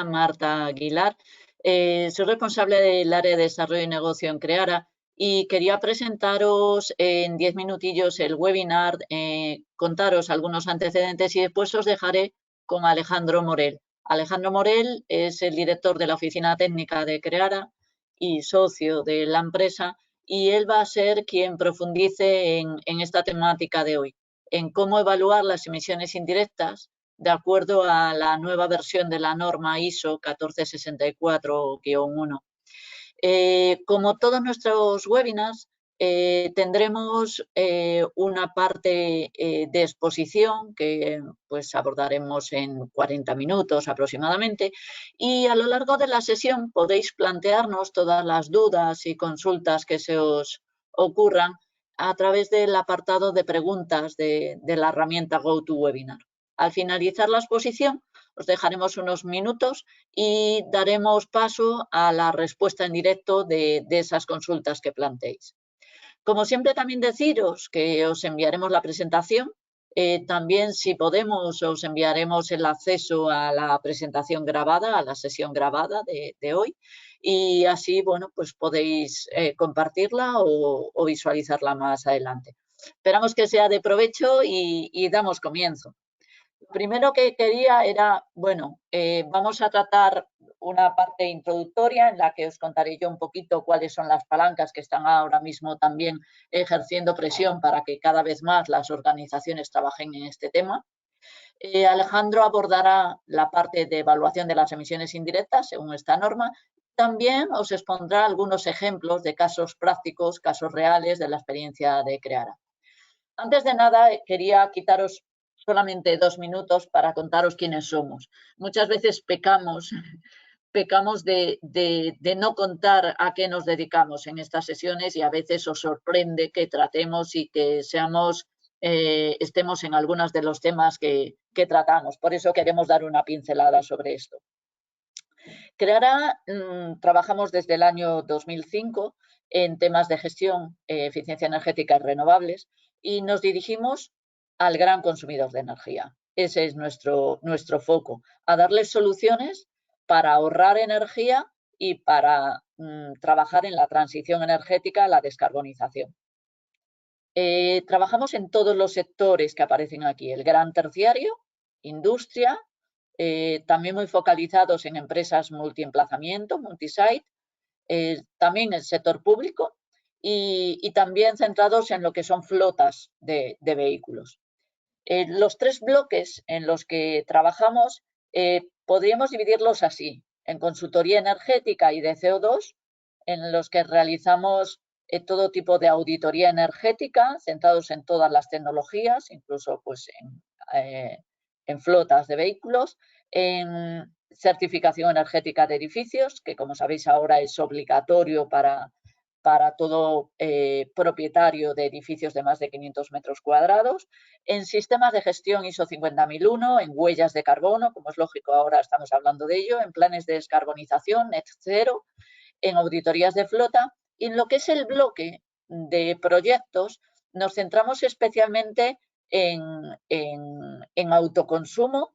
Marta Aguilar. Soy responsable del área de desarrollo y negocio en Creara y quería presentaros en 10 minutillos el webinar, contaros algunos antecedentes y después os dejaré con Alejandro Morel. Alejandro Morel es el director de la oficina técnica de Creara y socio de la empresa, y él va a ser quien profundice en esta temática de hoy, en cómo evaluar las emisiones indirectas de acuerdo a la nueva versión de la norma ISO 1464-1. Como todos nuestros webinars, tendremos una parte de exposición que pues abordaremos en 40 minutos aproximadamente, y a lo largo de la sesión podéis plantearnos todas las dudas y consultas que se os ocurran a través del apartado de preguntas de la herramienta GoToWebinar. Al finalizar la exposición os dejaremos unos minutos y daremos paso a la respuesta en directo de esas consultas que planteéis. Como siempre, también deciros que os enviaremos la presentación. También, si podemos, os enviaremos el acceso a la presentación grabada, a la sesión grabada de hoy, y así, bueno, pues podéis compartirla o visualizarla más adelante. Esperamos que sea de provecho y damos comienzo. Lo primero que quería era, bueno, vamos a tratar una parte introductoria en la que os contaré yo un poquito cuáles son las palancas que están ahora mismo también ejerciendo presión para que cada vez más las organizaciones trabajen en este tema. Alejandro abordará la parte de evaluación de las emisiones indirectas según esta norma. También os expondrá algunos ejemplos de casos prácticos, casos reales de la experiencia de Creara. Antes de nada, quería quitaros solamente 2 minutos para contaros quiénes somos. Muchas veces pecamos de no contar a qué nos dedicamos en estas sesiones, y a veces os sorprende que tratemos y que estemos en algunos de los temas que tratamos. Por eso queremos dar una pincelada sobre esto. Creara, trabajamos desde el año 2005 en temas de gestión, eficiencia energética y renovables, y nos dirigimos al gran consumidor de energía. Ese es nuestro foco, a darles soluciones para ahorrar energía y para trabajar en la transición energética, la descarbonización. Trabajamos en todos los sectores que aparecen aquí, el gran terciario, industria, también muy focalizados en empresas multiemplazamiento, multisite, también el sector público y también centrados en lo que son flotas de vehículos. Los 3 bloques en los que trabajamos podríamos dividirlos así: en consultoría energética y de CO2, en los que realizamos todo tipo de auditoría energética, centrados en todas las tecnologías, incluso pues en flotas de vehículos, en certificación energética de edificios, que como sabéis ahora es obligatorio para todo propietario de edificios de más de 500 metros cuadrados, en sistemas de gestión ISO 50001, en huellas de carbono, como es lógico ahora estamos hablando de ello, en planes de descarbonización, net zero, en auditorías de flota, y en lo que es el bloque de proyectos nos centramos especialmente en autoconsumo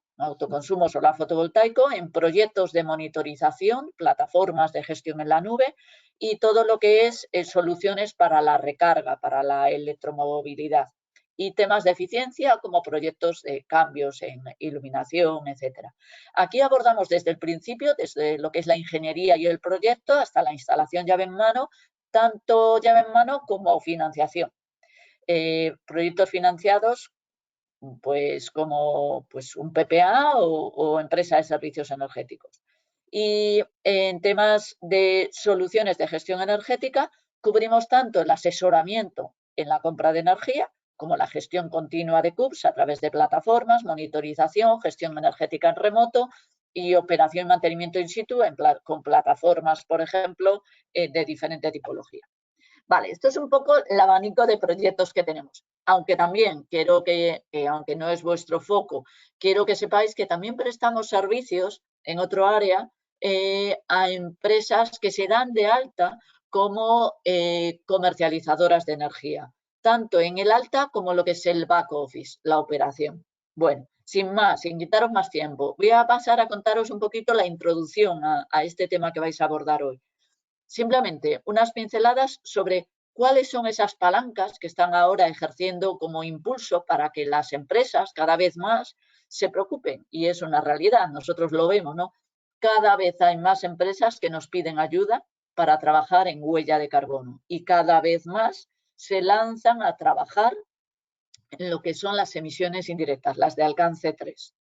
solar fotovoltaico, en proyectos de monitorización, plataformas de gestión en la nube y todo lo que es soluciones para la recarga, para la electromovilidad, y temas de eficiencia como proyectos de cambios en iluminación, etcétera. Aquí abordamos desde el principio, desde lo que es la ingeniería y el proyecto, hasta la instalación llave en mano, tanto llave en mano como financiación. Proyectos financiados pues como pues un PPA o empresa de servicios energéticos. Y en temas de soluciones de gestión energética cubrimos tanto el asesoramiento en la compra de energía como la gestión continua de CUPS a través de plataformas, monitorización, gestión energética en remoto y operación y mantenimiento in situ con plataformas, por ejemplo, de diferente tipología. Vale, esto es un poco el abanico de proyectos que tenemos. Aunque también quiero que aunque no es vuestro foco, quiero que sepáis que también prestamos servicios en otro área a empresas que se dan de alta como comercializadoras de energía, tanto en el alta como lo que es el back office, la operación. Bueno, sin más, sin quitaros más tiempo, voy a pasar a contaros un poquito la introducción a este tema que vais a abordar hoy. Simplemente unas pinceladas sobre cuáles son esas palancas que están ahora ejerciendo como impulso para que las empresas cada vez más se preocupen. Y es una realidad, nosotros lo vemos, ¿no? Cada vez hay más empresas que nos piden ayuda para trabajar en huella de carbono y cada vez más se lanzan a trabajar en lo que son las emisiones indirectas, las de alcance 3.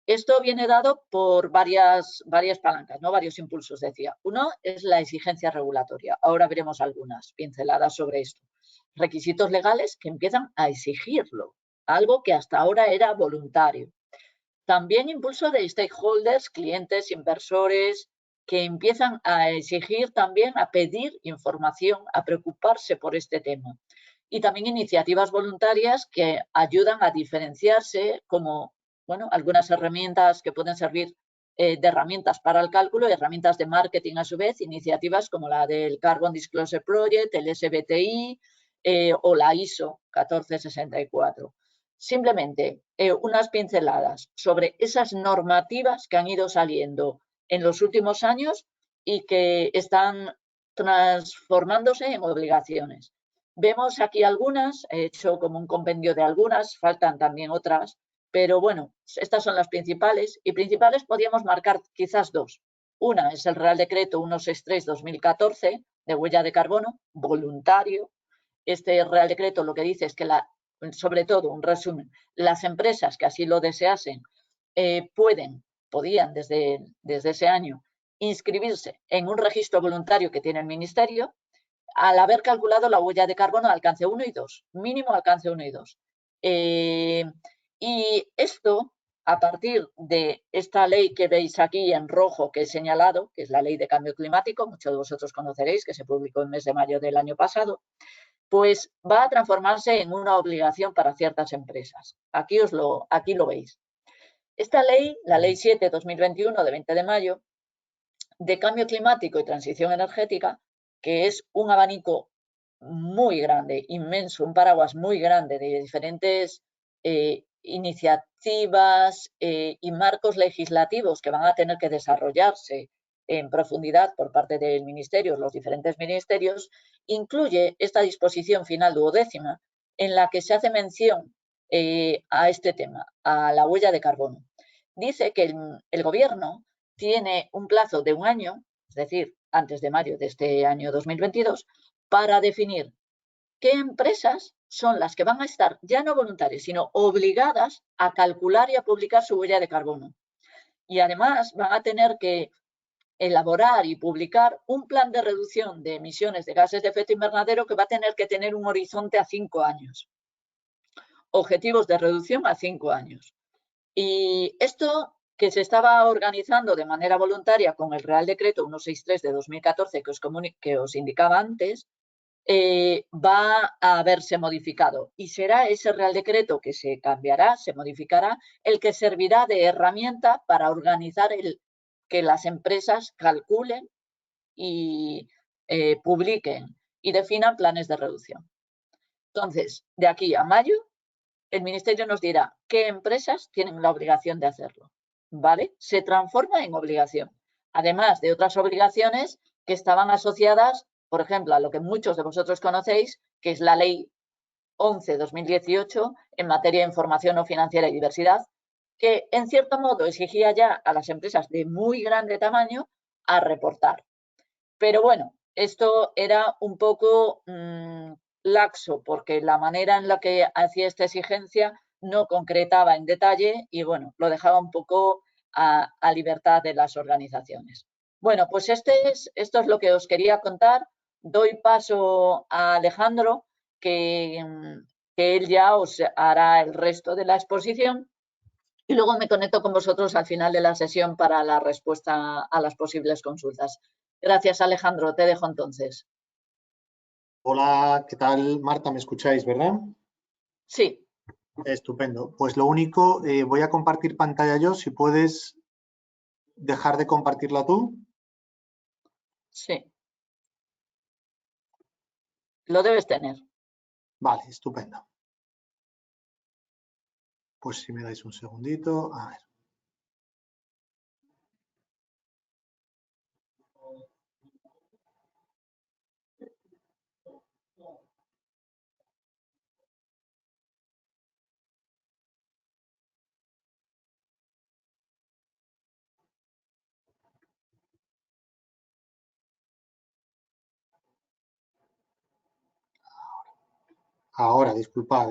Esto viene dado por varias palancas, ¿no? Varios impulsos, decía. Uno es la exigencia regulatoria. Ahora veremos algunas pinceladas sobre esto. Requisitos legales que empiezan a exigirlo, algo que hasta ahora era voluntario. También impulso de stakeholders, clientes, inversores, que empiezan a exigir también, a pedir información, a preocuparse por este tema. Y también iniciativas voluntarias que ayudan a diferenciarse, como bueno, algunas herramientas que pueden servir de herramientas para el cálculo y herramientas de marketing a su vez, iniciativas como la del Carbon Disclosure Project, el SBTI o la ISO 1464. Simplemente unas pinceladas sobre esas normativas que han ido saliendo en los últimos años y que están transformándose en obligaciones. Vemos aquí algunas, he hecho como un compendio de algunas, faltan también otras, pero bueno, estas son las principales y principales podríamos marcar quizás dos. Una es el Real Decreto 163/2014 de huella de carbono, voluntario. Este Real Decreto lo que dice es que, sobre todo, un resumen, las empresas que así lo deseasen podían desde ese año inscribirse en un registro voluntario que tiene el Ministerio al haber calculado la huella de carbono alcance 1 y 2, mínimo alcance 1 y 2. Y esto, a partir de esta ley que veis aquí en rojo que he señalado, que es la Ley de Cambio Climático, muchos de vosotros conoceréis, que se publicó en el mes de mayo del año pasado, pues va a transformarse en una obligación para ciertas empresas. Aquí lo veis. Esta ley, la Ley 7/2021 de 20 de mayo, de Cambio Climático y Transición Energética, que es un abanico muy grande, inmenso, un paraguas muy grande de diferentes iniciativas y marcos legislativos que van a tener que desarrollarse en profundidad por parte del Ministerio, los diferentes ministerios, incluye esta disposición final 12ª en la que se hace mención a este tema, a la huella de carbono. Dice que el Gobierno tiene un plazo de un año, es decir, antes de mayo de este año 2022, para definir qué empresas son las que van a estar ya no voluntarias, sino obligadas a calcular y a publicar su huella de carbono. Y además van a tener que elaborar y publicar un plan de reducción de emisiones de gases de efecto invernadero que va a tener que tener un horizonte a 5 años. Objetivos de reducción a 5 años. Y esto que se estaba organizando de manera voluntaria con el Real Decreto 163 de 2014 que os indicaba antes, va a haberse modificado y será ese Real Decreto que se cambiará, se modificará, el que servirá de herramienta para organizar que las empresas calculen y publiquen y definan planes de reducción. Entonces, de aquí a mayo, el Ministerio nos dirá qué empresas tienen la obligación de hacerlo, ¿vale? Se transforma en obligación, además de otras obligaciones que estaban asociadas, por ejemplo, a lo que muchos de vosotros conocéis, que es la Ley 11/2018 en materia de información no financiera y diversidad, que en cierto modo exigía ya a las empresas de muy grande tamaño a reportar. Pero bueno, esto era un poco laxo, porque la manera en la que hacía esta exigencia no concretaba en detalle y, bueno, lo dejaba un poco a libertad de las organizaciones. Bueno, pues esto es lo que os quería contar. Doy paso a Alejandro, que él ya os hará el resto de la exposición y luego me conecto con vosotros al final de la sesión para la respuesta a las posibles consultas. Gracias, Alejandro. Te dejo entonces. Hola, ¿qué tal, Marta? ¿Me escucháis, verdad? Sí. Estupendo. Pues lo único, voy a compartir pantalla yo. Si puedes dejar de compartirla tú. Sí. Lo debes tener. Vale, estupendo. Pues si me dais un segundito, a ver. Ahora, disculpad,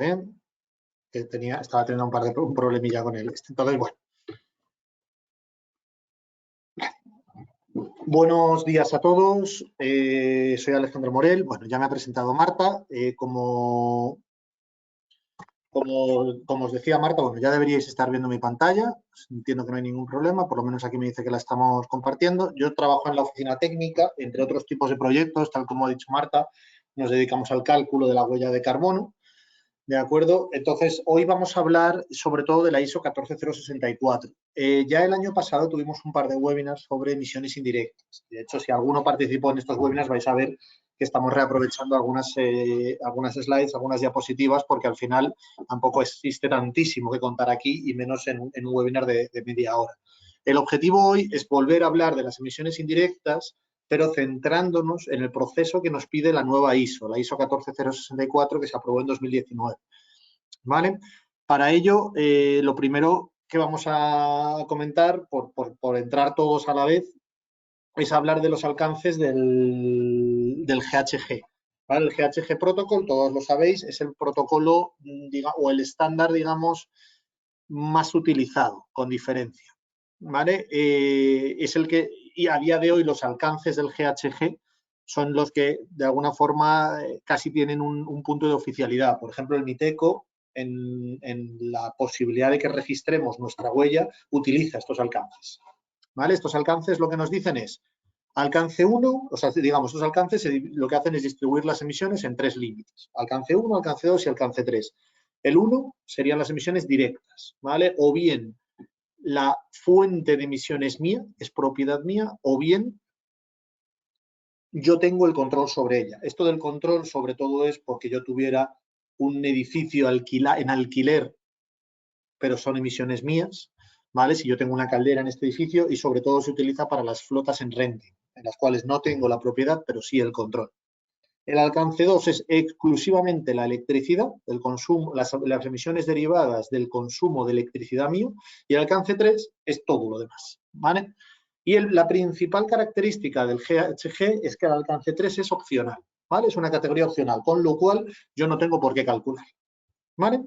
que estaba teniendo un problemilla con él. Entonces, bueno. Buenos días a todos. Soy Alejandro Morel. Bueno, ya me ha presentado Marta. Como os decía Marta, bueno, ya deberíais estar viendo mi pantalla. Entiendo que no hay ningún problema. Por lo menos aquí me dice que la estamos compartiendo. Yo trabajo en la oficina técnica, entre otros tipos de proyectos, tal como ha dicho Marta. Nos dedicamos al cálculo de la huella de carbono. ¿De acuerdo? Entonces, hoy vamos a hablar sobre todo de la ISO 14064. Ya el año pasado tuvimos un par de webinars sobre emisiones indirectas. De hecho, si alguno participó en estos webinars, vais a ver que estamos reaprovechando algunas slides, algunas diapositivas, porque al final tampoco existe tantísimo que contar aquí y menos en un webinar de media hora. El objetivo hoy es volver a hablar de las emisiones indirectas, pero centrándonos en el proceso que nos pide la nueva ISO, la ISO 14064, que se aprobó en 2019. ¿Vale? Para ello, lo primero que vamos a comentar, por entrar todos a la vez, es hablar de los alcances del GHG. ¿Vale? El GHG Protocol, todos lo sabéis, es el protocolo o el estándar, digamos, más utilizado, con diferencia. ¿Vale? Es el que, y a día de hoy, los alcances del GHG son los que, de alguna forma, casi tienen un punto de oficialidad. Por ejemplo, el MITECO, en la posibilidad de que registremos nuestra huella, utiliza estos alcances. ¿Vale? Estos alcances lo que nos dicen es, alcance 1, o sea, digamos, estos alcances lo que hacen es distribuir las emisiones en 3 límites. Alcance 1, alcance 2 y alcance 3. El 1 serían las emisiones directas, ¿vale? O bien la fuente de emisión es mía, es propiedad mía, o bien yo tengo el control sobre ella. Esto del control sobre todo es porque yo tuviera un edificio en alquiler, pero son emisiones mías, ¿vale? Si yo tengo una caldera en este edificio, y sobre todo se utiliza para las flotas en renting, en las cuales no tengo la propiedad, pero sí el control. El alcance 2 es exclusivamente la electricidad, el consumo, las emisiones derivadas del consumo de electricidad mío, y el alcance 3 es todo lo demás, ¿vale? Y la principal característica del GHG es que el alcance 3 es opcional, ¿vale? Es una categoría opcional, con lo cual yo no tengo por qué calcular, ¿vale?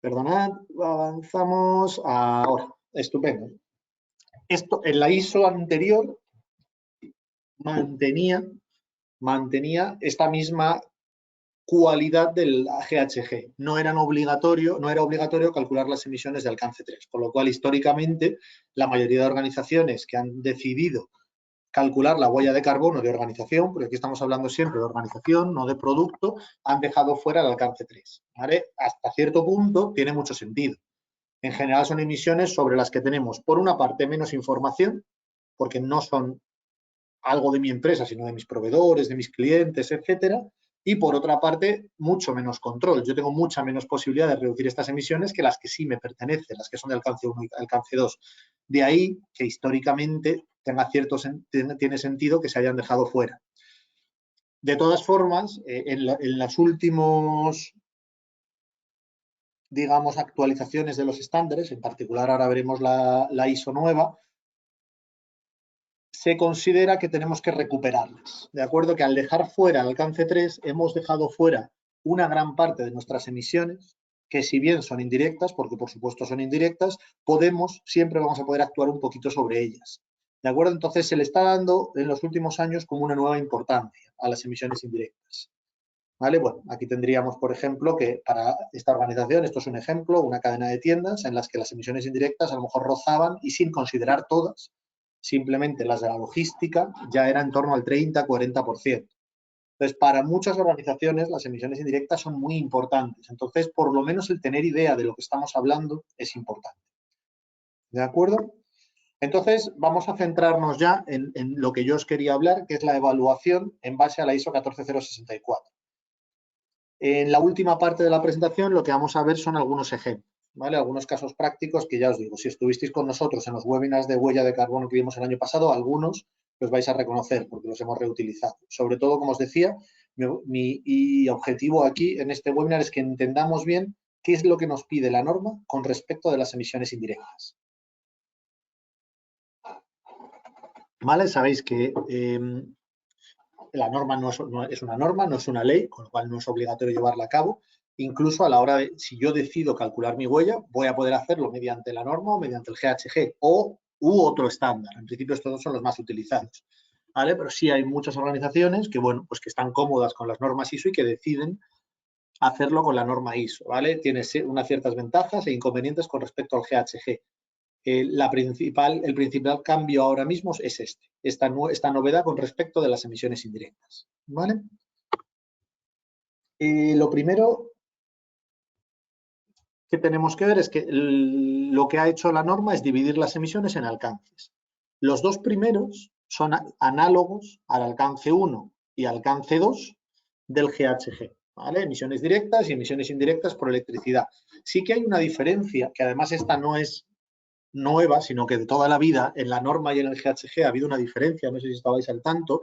Perdonad, avanzamos ahora. Estupendo. Esto en la ISO anterior mantenía esta misma cualidad del GHG. No era obligatorio calcular las emisiones de alcance 3, con lo cual históricamente la mayoría de organizaciones que han decidido calcular la huella de carbono de organización, porque aquí estamos hablando siempre de organización, no de producto, han dejado fuera el alcance 3. ¿Vale? Hasta cierto punto tiene mucho sentido. En general son emisiones sobre las que tenemos, por una parte, menos información, porque no son algo de mi empresa, sino de mis proveedores, de mis clientes, etcétera, y por otra parte, mucho menos control. Yo tengo mucha menos posibilidad de reducir estas emisiones que las que sí me pertenecen, las que son de alcance 1 y alcance 2. De ahí que históricamente tiene sentido que se hayan dejado fuera. De todas formas, en las últimos, digamos, actualizaciones de los estándares, en particular ahora veremos la ISO nueva, se considera que tenemos que recuperarlas. De acuerdo que al dejar fuera el alcance 3, hemos dejado fuera una gran parte de nuestras emisiones, que si bien son indirectas, porque por supuesto son indirectas, siempre vamos a poder actuar un poquito sobre ellas. ¿De acuerdo? Entonces se le está dando en los últimos años como una nueva importancia a las emisiones indirectas. ¿Vale? Bueno, aquí tendríamos, por ejemplo, que para esta organización, esto es un ejemplo, una cadena de tiendas en las que las emisiones indirectas a lo mejor rozaban, y sin considerar todas, simplemente las de la logística, ya era en torno al 30-40%. Entonces, para muchas organizaciones las emisiones indirectas son muy importantes. Entonces, por lo menos el tener idea de lo que estamos hablando es importante. ¿De acuerdo? Entonces, vamos a centrarnos ya en lo que yo os quería hablar, que es la evaluación en base a la ISO 14064. En la última parte de la presentación lo que vamos a ver son algunos ejemplos. ¿vale? Algunos casos prácticos que ya os digo, si estuvisteis con nosotros en los webinars de huella de carbono que vimos el año pasado, algunos los vais a reconocer porque los hemos reutilizado. Sobre todo, como os decía, mi objetivo aquí en este webinar es que entendamos bien qué es lo que nos pide la norma con respecto de las emisiones indirectas. ¿Vale? Sabéis que la norma no es una norma, no es una ley, con lo cual no es obligatorio llevarla a cabo. Incluso a la hora de, si yo decido calcular mi huella, voy a poder hacerlo mediante la norma o mediante el GHG u otro estándar. En principio estos dos son los más utilizados, ¿vale? Pero sí hay muchas organizaciones que, bueno, pues que están cómodas con las normas ISO y que deciden hacerlo con la norma ISO, ¿vale? Tiene unas ciertas ventajas e inconvenientes con respecto al GHG. El principal cambio ahora mismo es esta novedad con respecto de las emisiones indirectas, ¿vale? Lo primero que tenemos que ver es que lo que ha hecho la norma es dividir las emisiones en alcances. Los dos primeros son análogos al alcance 1 y alcance 2 del GHG, ¿vale? Emisiones directas y emisiones indirectas por electricidad. Sí que hay una diferencia, que además esta no es nueva, sino que de toda la vida en la norma y en el GHG ha habido una diferencia, no sé si estabais al tanto,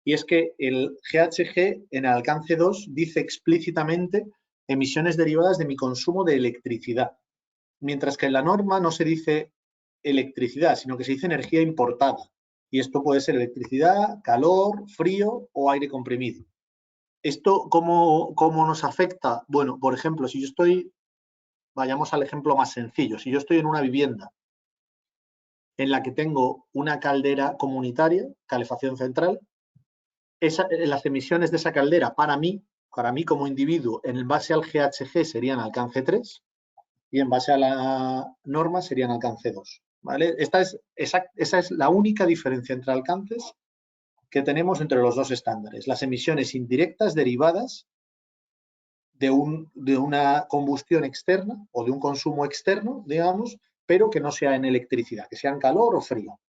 y es que el GHG en el alcance 2 dice explícitamente emisiones derivadas de mi consumo de electricidad, mientras que en la norma no se dice electricidad, sino que se dice energía importada, y esto puede ser electricidad, calor, frío o aire comprimido. ¿Esto cómo nos afecta? Bueno, por ejemplo, si yo estoy, vayamos al ejemplo más sencillo, si yo estoy en una vivienda en la que tengo una caldera comunitaria, calefacción central, las emisiones de esa caldera para mí como individuo, en base al GHG serían alcance 3 y en base a la norma serían alcance 2. ¿Vale? Esa es la única diferencia entre alcances que tenemos entre los dos estándares. Las emisiones indirectas derivadas de una combustión externa o de un consumo externo, digamos, pero que no sea en electricidad, que sea en calor o frío.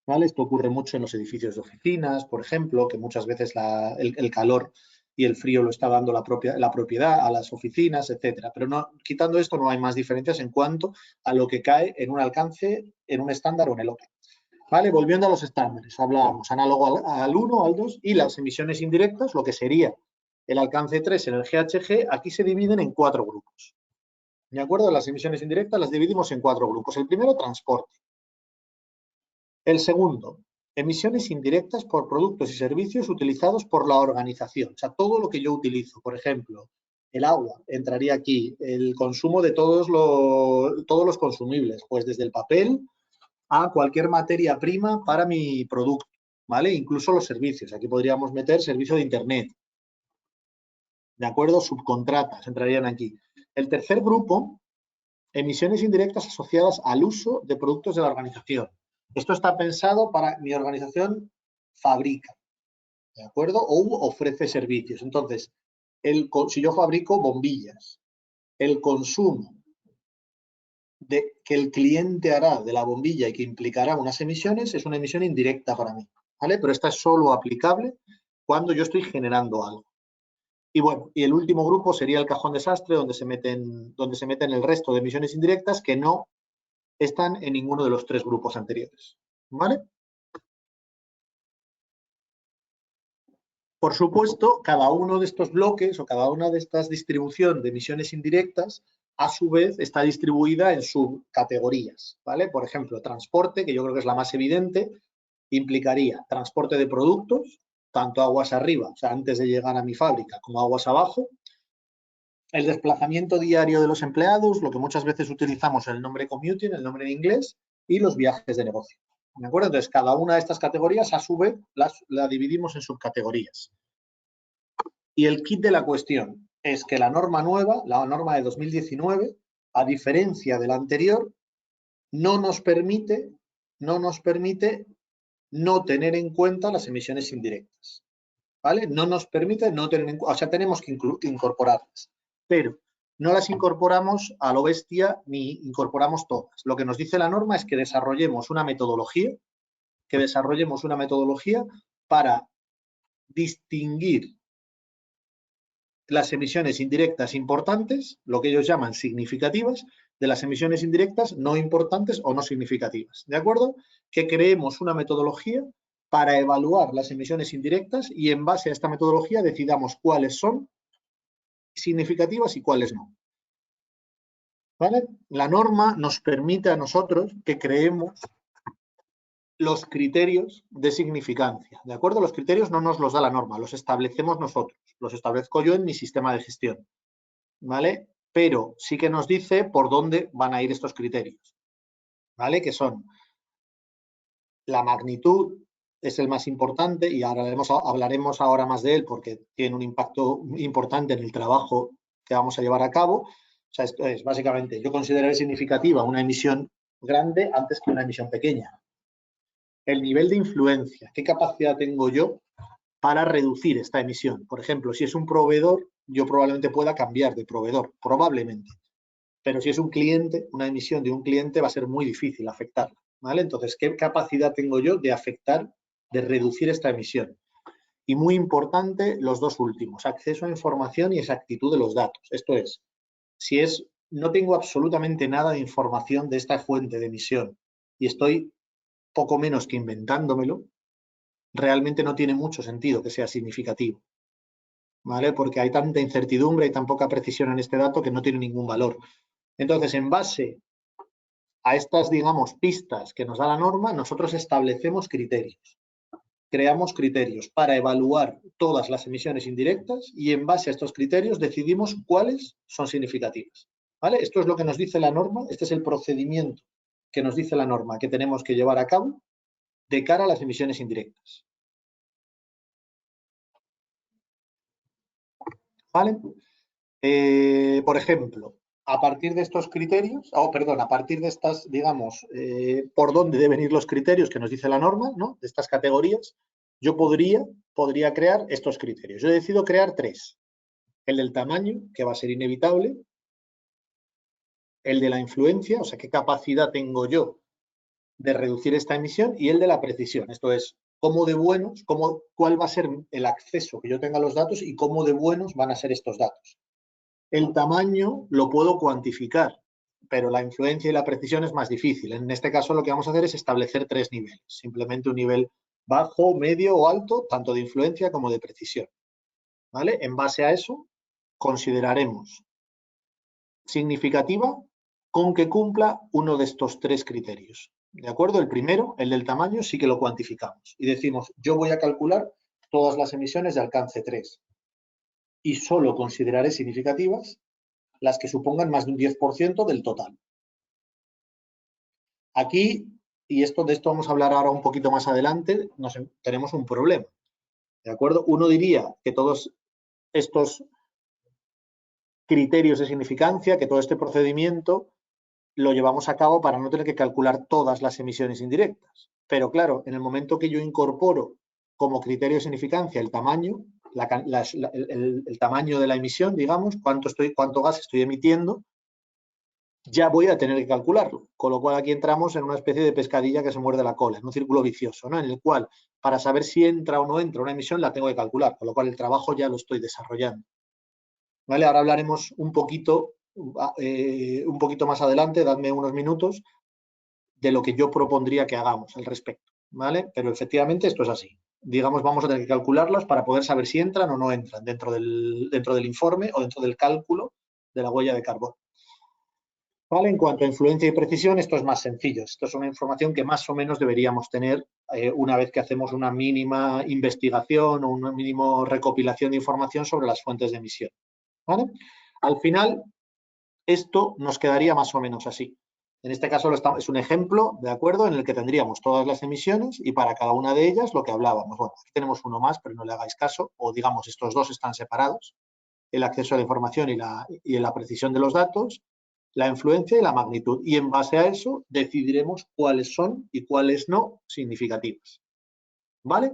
¿Vale? Esto ocurre mucho en los edificios de oficinas, por ejemplo, que muchas veces el calor y el frío lo está dando la propiedad a las oficinas, etcétera. Pero no, quitando esto no hay más diferencias en cuanto a lo que cae en un alcance, en un estándar o en el otro. ¿Vale? Volviendo a los estándares, hablábamos análogo al 1, al 2 y las emisiones indirectas, lo que sería el alcance 3 en el GHG, aquí se dividen en 4 grupos. ¿De acuerdo? Las emisiones indirectas las dividimos en 4 grupos. El primero, transporte. El segundo, emisiones indirectas por productos y servicios utilizados por la organización. O sea, todo lo que yo utilizo, por ejemplo, el agua entraría aquí, el consumo de todos los consumibles, pues desde el papel a cualquier materia prima para mi producto, ¿vale? Incluso los servicios. Aquí podríamos meter servicio de Internet. ¿De acuerdo? Subcontratas entrarían aquí. El tercer grupo, emisiones indirectas asociadas al uso de productos de la organización. Esto está pensado para mi organización fabrica, ¿de acuerdo? O ofrece servicios. Entonces, si yo fabrico bombillas, el consumo que el cliente hará de la bombilla y que implicará unas emisiones es una emisión indirecta para mí, ¿vale? Pero esta es solo aplicable cuando yo estoy generando algo. Y bueno, y el último grupo sería el cajón desastre, donde se meten el resto de emisiones indirectas que no están en ninguno de los 3 grupos anteriores, ¿vale? Por supuesto, cada uno de estos bloques o cada una de estas distribuciones de emisiones indirectas, a su vez, está distribuida en subcategorías, ¿vale? Por ejemplo, transporte, que yo creo que es la más evidente, implicaría transporte de productos, tanto aguas arriba, o sea, antes de llegar a mi fábrica, como aguas abajo. El desplazamiento diario de los empleados, lo que muchas veces utilizamos el nombre commuting, el nombre en inglés, y los viajes de negocio. ¿De acuerdo? Entonces, cada una de estas categorías, a su vez, la dividimos en subcategorías. Y el kit de la cuestión es que la norma nueva, la norma de 2019, a diferencia de la anterior, no nos permite no tener en cuenta las emisiones indirectas. ¿Vale? No nos permite no tener en cuenta, o sea, tenemos que incorporarlas, pero no las incorporamos a lo bestia ni incorporamos todas. Lo que nos dice la norma es que desarrollemos una metodología para distinguir las emisiones indirectas importantes, lo que ellos llaman significativas, de las emisiones indirectas no importantes o no significativas. ¿De acuerdo? Que creemos una metodología para evaluar las emisiones indirectas y en base a esta metodología decidamos cuáles son significativas y cuáles no. ¿Vale? La norma nos permite a nosotros que creemos los criterios de significancia. ¿De acuerdo? Los criterios no nos los da la norma, los establecemos nosotros. Los establezco yo en mi sistema de gestión. ¿Vale? Pero sí que nos dice por dónde van a ir estos criterios. ¿Vale? Que son la magnitud, es el más importante y ahora hablaremos ahora más de él porque tiene un impacto importante en el trabajo que vamos a llevar a cabo. O sea, esto es básicamente, yo consideraré significativa una emisión grande antes que una emisión pequeña. El nivel de influencia, ¿qué capacidad tengo yo para reducir esta emisión? Por ejemplo, si es un proveedor, yo probablemente pueda cambiar de proveedor, probablemente. Pero si es un cliente, una emisión de un cliente va a ser muy difícil afectarla, ¿vale? Entonces, ¿qué capacidad tengo yo de afectar, de reducir esta emisión? Y muy importante, los dos últimos, acceso a información y exactitud de los datos. Esto es, si no tengo absolutamente nada de información de esta fuente de emisión y estoy poco menos que inventándomelo, realmente no tiene mucho sentido que sea significativo, ¿vale? Porque hay tanta incertidumbre y tan poca precisión en este dato que no tiene ningún valor. Entonces, en base a estas, digamos, pistas que nos da la norma, nosotros establecemos criterios. Creamos criterios para evaluar todas las emisiones indirectas y en base a estos criterios decidimos cuáles son significativas, ¿vale? Esto es lo que nos dice la norma, este es el procedimiento que nos dice la norma que tenemos que llevar a cabo de cara a las emisiones indirectas. ¿Vale? Por ejemplo, a partir de estos criterios, a partir de estas, digamos, por dónde deben ir los criterios que nos dice la norma, ¿no? De estas categorías, yo podría crear estos criterios. Yo he decidido crear 3. El del tamaño, que va a ser inevitable, el de la influencia, o sea, qué capacidad tengo yo de reducir esta emisión, y el de la precisión. Esto es, cómo de buenos, cuál va a ser el acceso que yo tenga a los datos y cómo de buenos van a ser estos datos. El tamaño lo puedo cuantificar, pero la influencia y la precisión es más difícil. En este caso lo que vamos a hacer es establecer 3 niveles, simplemente un nivel bajo, medio o alto, tanto de influencia como de precisión. ¿Vale? En base a eso, consideraremos significativa con que cumpla uno de estos 3 criterios. ¿De acuerdo? El primero, el del tamaño, sí que lo cuantificamos y decimos, yo voy a calcular todas las emisiones de alcance 3 y solo consideraré significativas las que supongan más de un 10% del total. Aquí, y de esto vamos a hablar ahora un poquito más adelante, tenemos un problema. ¿De acuerdo? Uno diría que todos estos criterios de significancia, que todo este procedimiento lo llevamos a cabo para no tener que calcular todas las emisiones indirectas. Pero claro, en el momento que yo incorporo como criterio de significancia el tamaño, el tamaño de la emisión, digamos, cuánto gas estoy emitiendo, ya voy a tener que calcularlo. Con lo cual aquí entramos en una especie de pescadilla que se muerde la cola, en un círculo vicioso, ¿no? En el cual, para saber si entra o no entra una emisión, la tengo que calcular, con lo cual el trabajo ya lo estoy desarrollando. ¿Vale? Ahora hablaremos un poquito más adelante, dadme unos minutos, de lo que yo propondría que hagamos al respecto, ¿vale? Pero efectivamente esto es así. Digamos, vamos a tener que calcularlas para poder saber si entran o no entran dentro del informe o dentro del cálculo de la huella de carbono. ¿Vale? En cuanto a influencia y precisión, esto es más sencillo. Esto es una información que más o menos deberíamos tener una vez que hacemos una mínima investigación o una mínima recopilación de información sobre las fuentes de emisión. ¿Vale? Al final, esto nos quedaría más o menos así. En este caso es un ejemplo, ¿de acuerdo?, en el que tendríamos todas las emisiones y para cada una de ellas lo que hablábamos. Bueno, aquí tenemos uno más, pero no le hagáis caso, o digamos, estos dos están separados, el acceso a la información y la precisión de los datos, la influencia y la magnitud. Y en base a eso decidiremos cuáles son y cuáles no significativas. ¿Vale?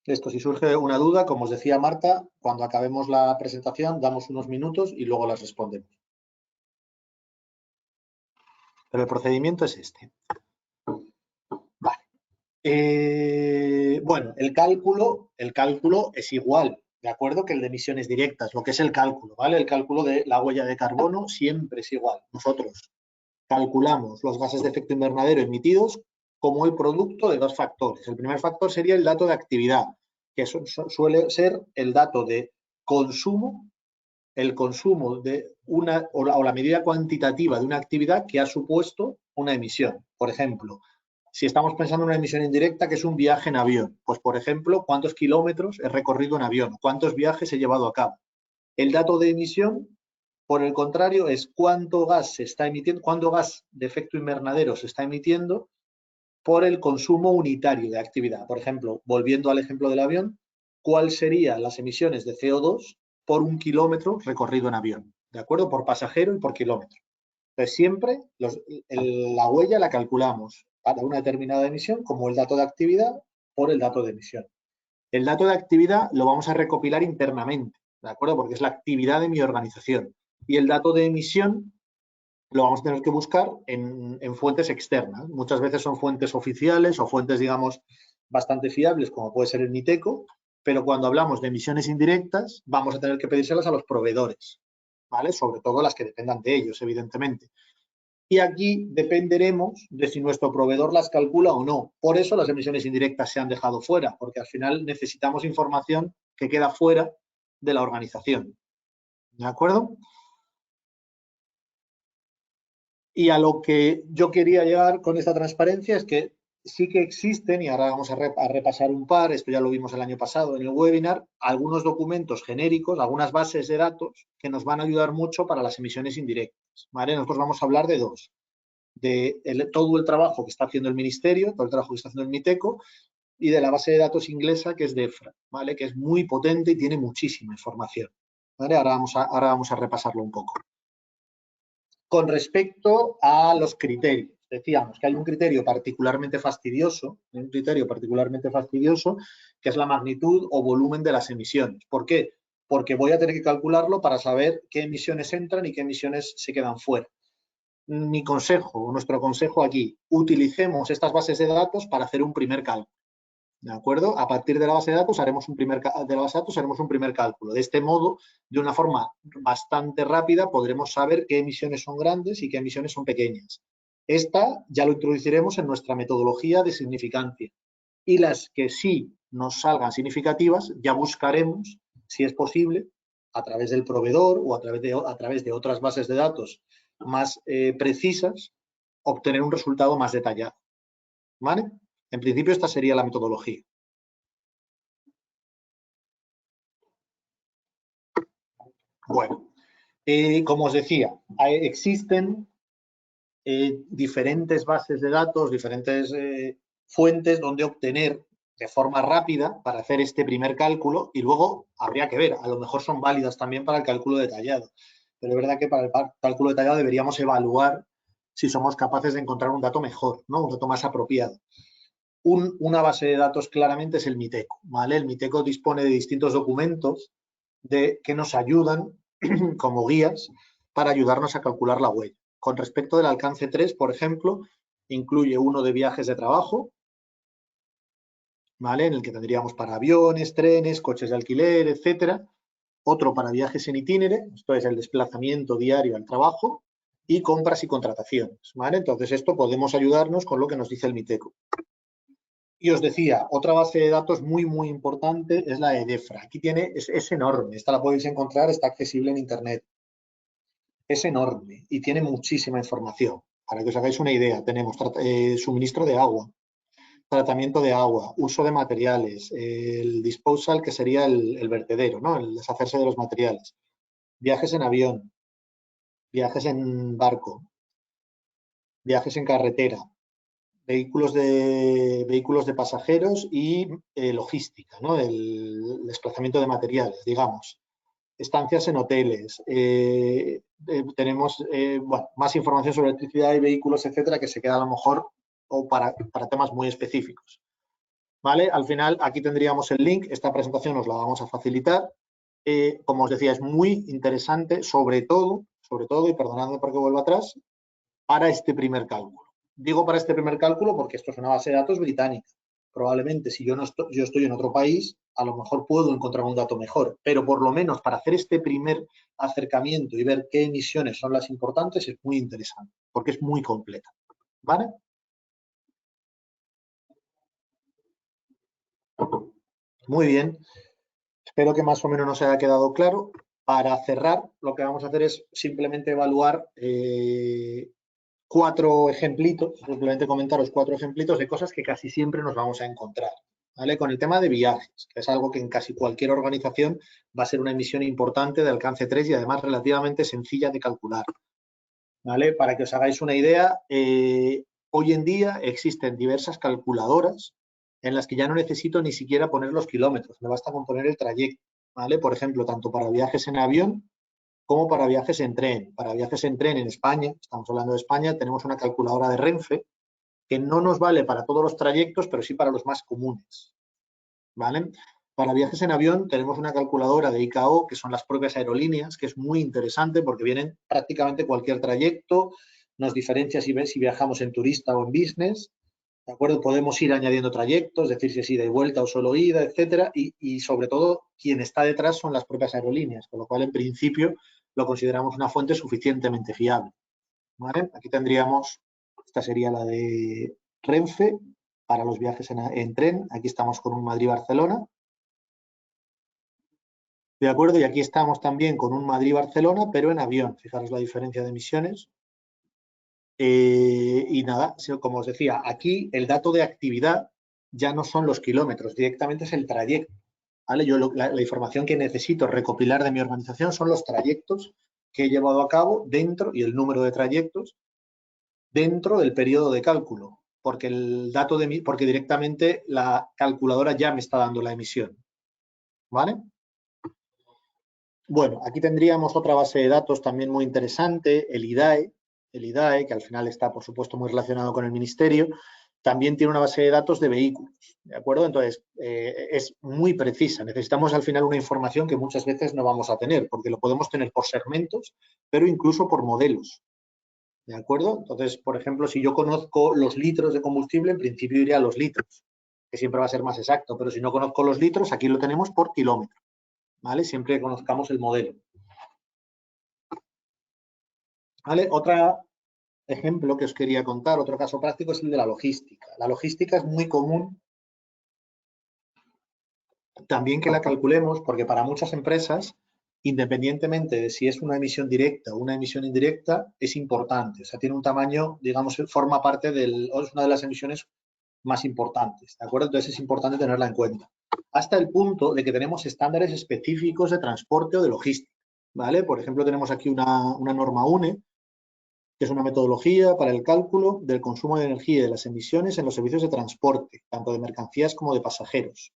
Esto, si surge una duda, como os decía Marta, cuando acabemos la presentación damos unos minutos y luego las respondemos. Pero el procedimiento es este. Vale. Bueno, el cálculo es igual, ¿de acuerdo? Que el de emisiones directas, lo que es el cálculo, ¿vale? El cálculo de la huella de carbono siempre es igual. Nosotros calculamos los gases de efecto invernadero emitidos como el producto de dos factores. El primer factor sería el dato de actividad, que suele ser el dato de consumo, el consumo de una o la medida cuantitativa de una actividad que ha supuesto una emisión. Por ejemplo, si estamos pensando en una emisión indirecta, que es un viaje en avión, pues por ejemplo, ¿cuántos kilómetros he recorrido en avión? ¿Cuántos viajes he llevado a cabo? El dato de emisión, por el contrario, es cuánto gas se está emitiendo, cuánto gas de efecto invernadero se está emitiendo por el consumo unitario de actividad. Por ejemplo, volviendo al ejemplo del avión, ¿cuáles serían las emisiones de CO2 por un kilómetro recorrido en avión? ¿De acuerdo? Por pasajero y por kilómetro. Entonces, siempre la huella la calculamos para una determinada emisión como el dato de actividad por el dato de emisión. El dato de actividad lo vamos a recopilar internamente, ¿de acuerdo? Porque es la actividad de mi organización. Y el dato de emisión lo vamos a tener que buscar en fuentes externas. Muchas veces son fuentes oficiales o fuentes, digamos, bastante fiables, como puede ser el MITECO, pero cuando hablamos de emisiones indirectas, vamos a tener que pedírselas a los proveedores, ¿vale? Sobre todo las que dependan de ellos, evidentemente. Y aquí dependeremos de si nuestro proveedor las calcula o no. Por eso las emisiones indirectas se han dejado fuera, porque al final necesitamos información que queda fuera de la organización. ¿De acuerdo? Y a lo que yo quería llegar con esta transparencia es que sí que existen, y ahora vamos a repasar un par, esto ya lo vimos el año pasado en el webinar, algunos documentos genéricos, algunas bases de datos que nos van a ayudar mucho para las emisiones indirectas, ¿vale? Nosotros vamos a hablar de dos. De todo el trabajo que está haciendo el Ministerio, todo el trabajo que está haciendo el MITECO, y de la base de datos inglesa que es DEFRA, ¿vale? Que es muy potente y tiene muchísima información, ¿vale? Ahora vamos a repasarlo un poco. Con respecto a los criterios, decíamos que hay un criterio particularmente fastidioso, que es la magnitud o volumen de las emisiones. ¿Por qué? Porque voy a tener que calcularlo para saber qué emisiones entran y qué emisiones se quedan fuera. Mi consejo, nuestro consejo aquí, utilicemos estas bases de datos para hacer un primer cálculo. ¿De acuerdo? A partir de la base de datos haremos un primer cálculo. De este modo, de una forma bastante rápida, podremos saber qué emisiones son grandes y qué emisiones son pequeñas. Esta ya lo introduciremos en nuestra metodología de significancia. Y las que sí nos salgan significativas, ya buscaremos, si es posible, a través del proveedor o a través de otras bases de datos más precisas, obtener un resultado más detallado. ¿Vale? En principio, esta sería la metodología. Bueno, como os decía, existen diferentes bases de datos, diferentes fuentes donde obtener de forma rápida para hacer este primer cálculo y luego habría que ver, a lo mejor son válidas también para el cálculo detallado. Pero es verdad que para el cálculo detallado deberíamos evaluar si somos capaces de encontrar un dato mejor, ¿no? Un dato más apropiado. Una base de datos claramente es el MITECO, ¿vale? El MITECO dispone de distintos documentos que nos ayudan como guías para ayudarnos a calcular la huella. Con respecto del alcance 3, por ejemplo, incluye uno de viajes de trabajo, ¿vale? En el que tendríamos para aviones, trenes, coches de alquiler, etcétera. Otro para viajes en itinere, esto es el desplazamiento diario al trabajo, y compras y contrataciones, ¿vale? Entonces, esto podemos ayudarnos con lo que nos dice el MITECO. Y os decía, otra base de datos muy, muy importante es la de DEFRA. Aquí es enorme, esta la podéis encontrar, está accesible en Internet. Es enorme y tiene muchísima información. Para que os hagáis una idea, tenemos suministro de agua, tratamiento de agua, uso de materiales, el disposal, que sería el vertedero, ¿no? El deshacerse de los materiales, viajes en avión, viajes en barco, viajes en carretera, vehículos de pasajeros y logística, ¿no? El desplazamiento de materiales, digamos. Estancias en hoteles. Tenemos bueno, más información sobre electricidad y vehículos, etcétera, que se queda a lo mejor o para temas muy específicos. ¿Vale? Al final, aquí tendríamos el link. Esta presentación os la vamos a facilitar. Como os decía, es muy interesante, sobre todo, y perdonadme porque vuelvo atrás, para este primer cálculo. Digo para este primer cálculo porque esto es una base de datos británica. Probablemente si yo estoy en otro país, a lo mejor puedo encontrar un dato mejor, pero por lo menos para hacer este primer acercamiento y ver qué emisiones son las importantes es muy interesante, porque es muy completa, ¿vale? Muy bien, espero que más o menos nos haya quedado claro. Para cerrar, lo que vamos a hacer es simplemente evaluar 4 ejemplitos, simplemente comentaros 4 ejemplitos de cosas que casi siempre nos vamos a encontrar, ¿vale? Con el tema de viajes, que es algo que en casi cualquier organización va a ser una emisión importante de alcance 3 y además relativamente sencilla de calcular, ¿vale? Para que os hagáis una idea, hoy en día existen diversas calculadoras en las que ya no necesito ni siquiera poner los kilómetros, me basta con poner el trayecto, ¿vale? Por ejemplo, tanto para viajes en avión como para viajes en tren. Para viajes en tren en España, estamos hablando de España, tenemos una calculadora de Renfe que no nos vale para todos los trayectos, pero sí para los más comunes, ¿vale? Para viajes en avión tenemos una calculadora de ICAO, que son las propias aerolíneas, que es muy interesante porque vienen prácticamente cualquier trayecto, nos diferencia si viajamos en turista o en business, ¿de acuerdo? Podemos ir añadiendo trayectos, es decir, si es ida y vuelta o solo ida, etcétera, y sobre todo quien está detrás son las propias aerolíneas, con lo cual en principio lo consideramos una fuente suficientemente fiable, ¿vale? Aquí tendríamos, esta sería la de Renfe para los viajes en tren, aquí estamos con un Madrid-Barcelona, ¿de acuerdo? Y aquí estamos también con un Madrid-Barcelona, pero en avión, fijaros la diferencia de emisiones. Y nada, como os decía, aquí el dato de actividad ya no son los kilómetros, directamente es el trayecto, ¿vale? Yo la información que necesito recopilar de mi organización son los trayectos que he llevado a cabo dentro y el número de trayectos dentro del periodo de cálculo, porque porque directamente la calculadora ya me está dando la emisión, ¿vale? Bueno, aquí tendríamos otra base de datos también muy interesante, el IDAE, que al final está, por supuesto, muy relacionado con el Ministerio, también tiene una base de datos de vehículos, ¿de acuerdo? Entonces, es muy precisa. Necesitamos al final una información que muchas veces no vamos a tener, porque lo podemos tener por segmentos, pero incluso por modelos, ¿de acuerdo? Entonces, por ejemplo, si yo conozco los litros de combustible, en principio iría a los litros, que siempre va a ser más exacto, pero si no conozco los litros, aquí lo tenemos por kilómetro, ¿vale? Siempre que conozcamos el modelo. ¿Vale? Otro ejemplo que os quería contar, otro caso práctico, es el de la logística. La logística es muy común también que la calculemos, porque para muchas empresas, independientemente de si es una emisión directa o una emisión indirecta, es importante. O sea, tiene un tamaño, digamos, forma parte es una de las emisiones más importantes, ¿de acuerdo? Entonces es importante tenerla en cuenta. Hasta el punto de que tenemos estándares específicos de transporte o de logística, ¿vale? Por ejemplo, tenemos aquí una norma UNE, que es una metodología para el cálculo del consumo de energía y de las emisiones en los servicios de transporte, tanto de mercancías como de pasajeros.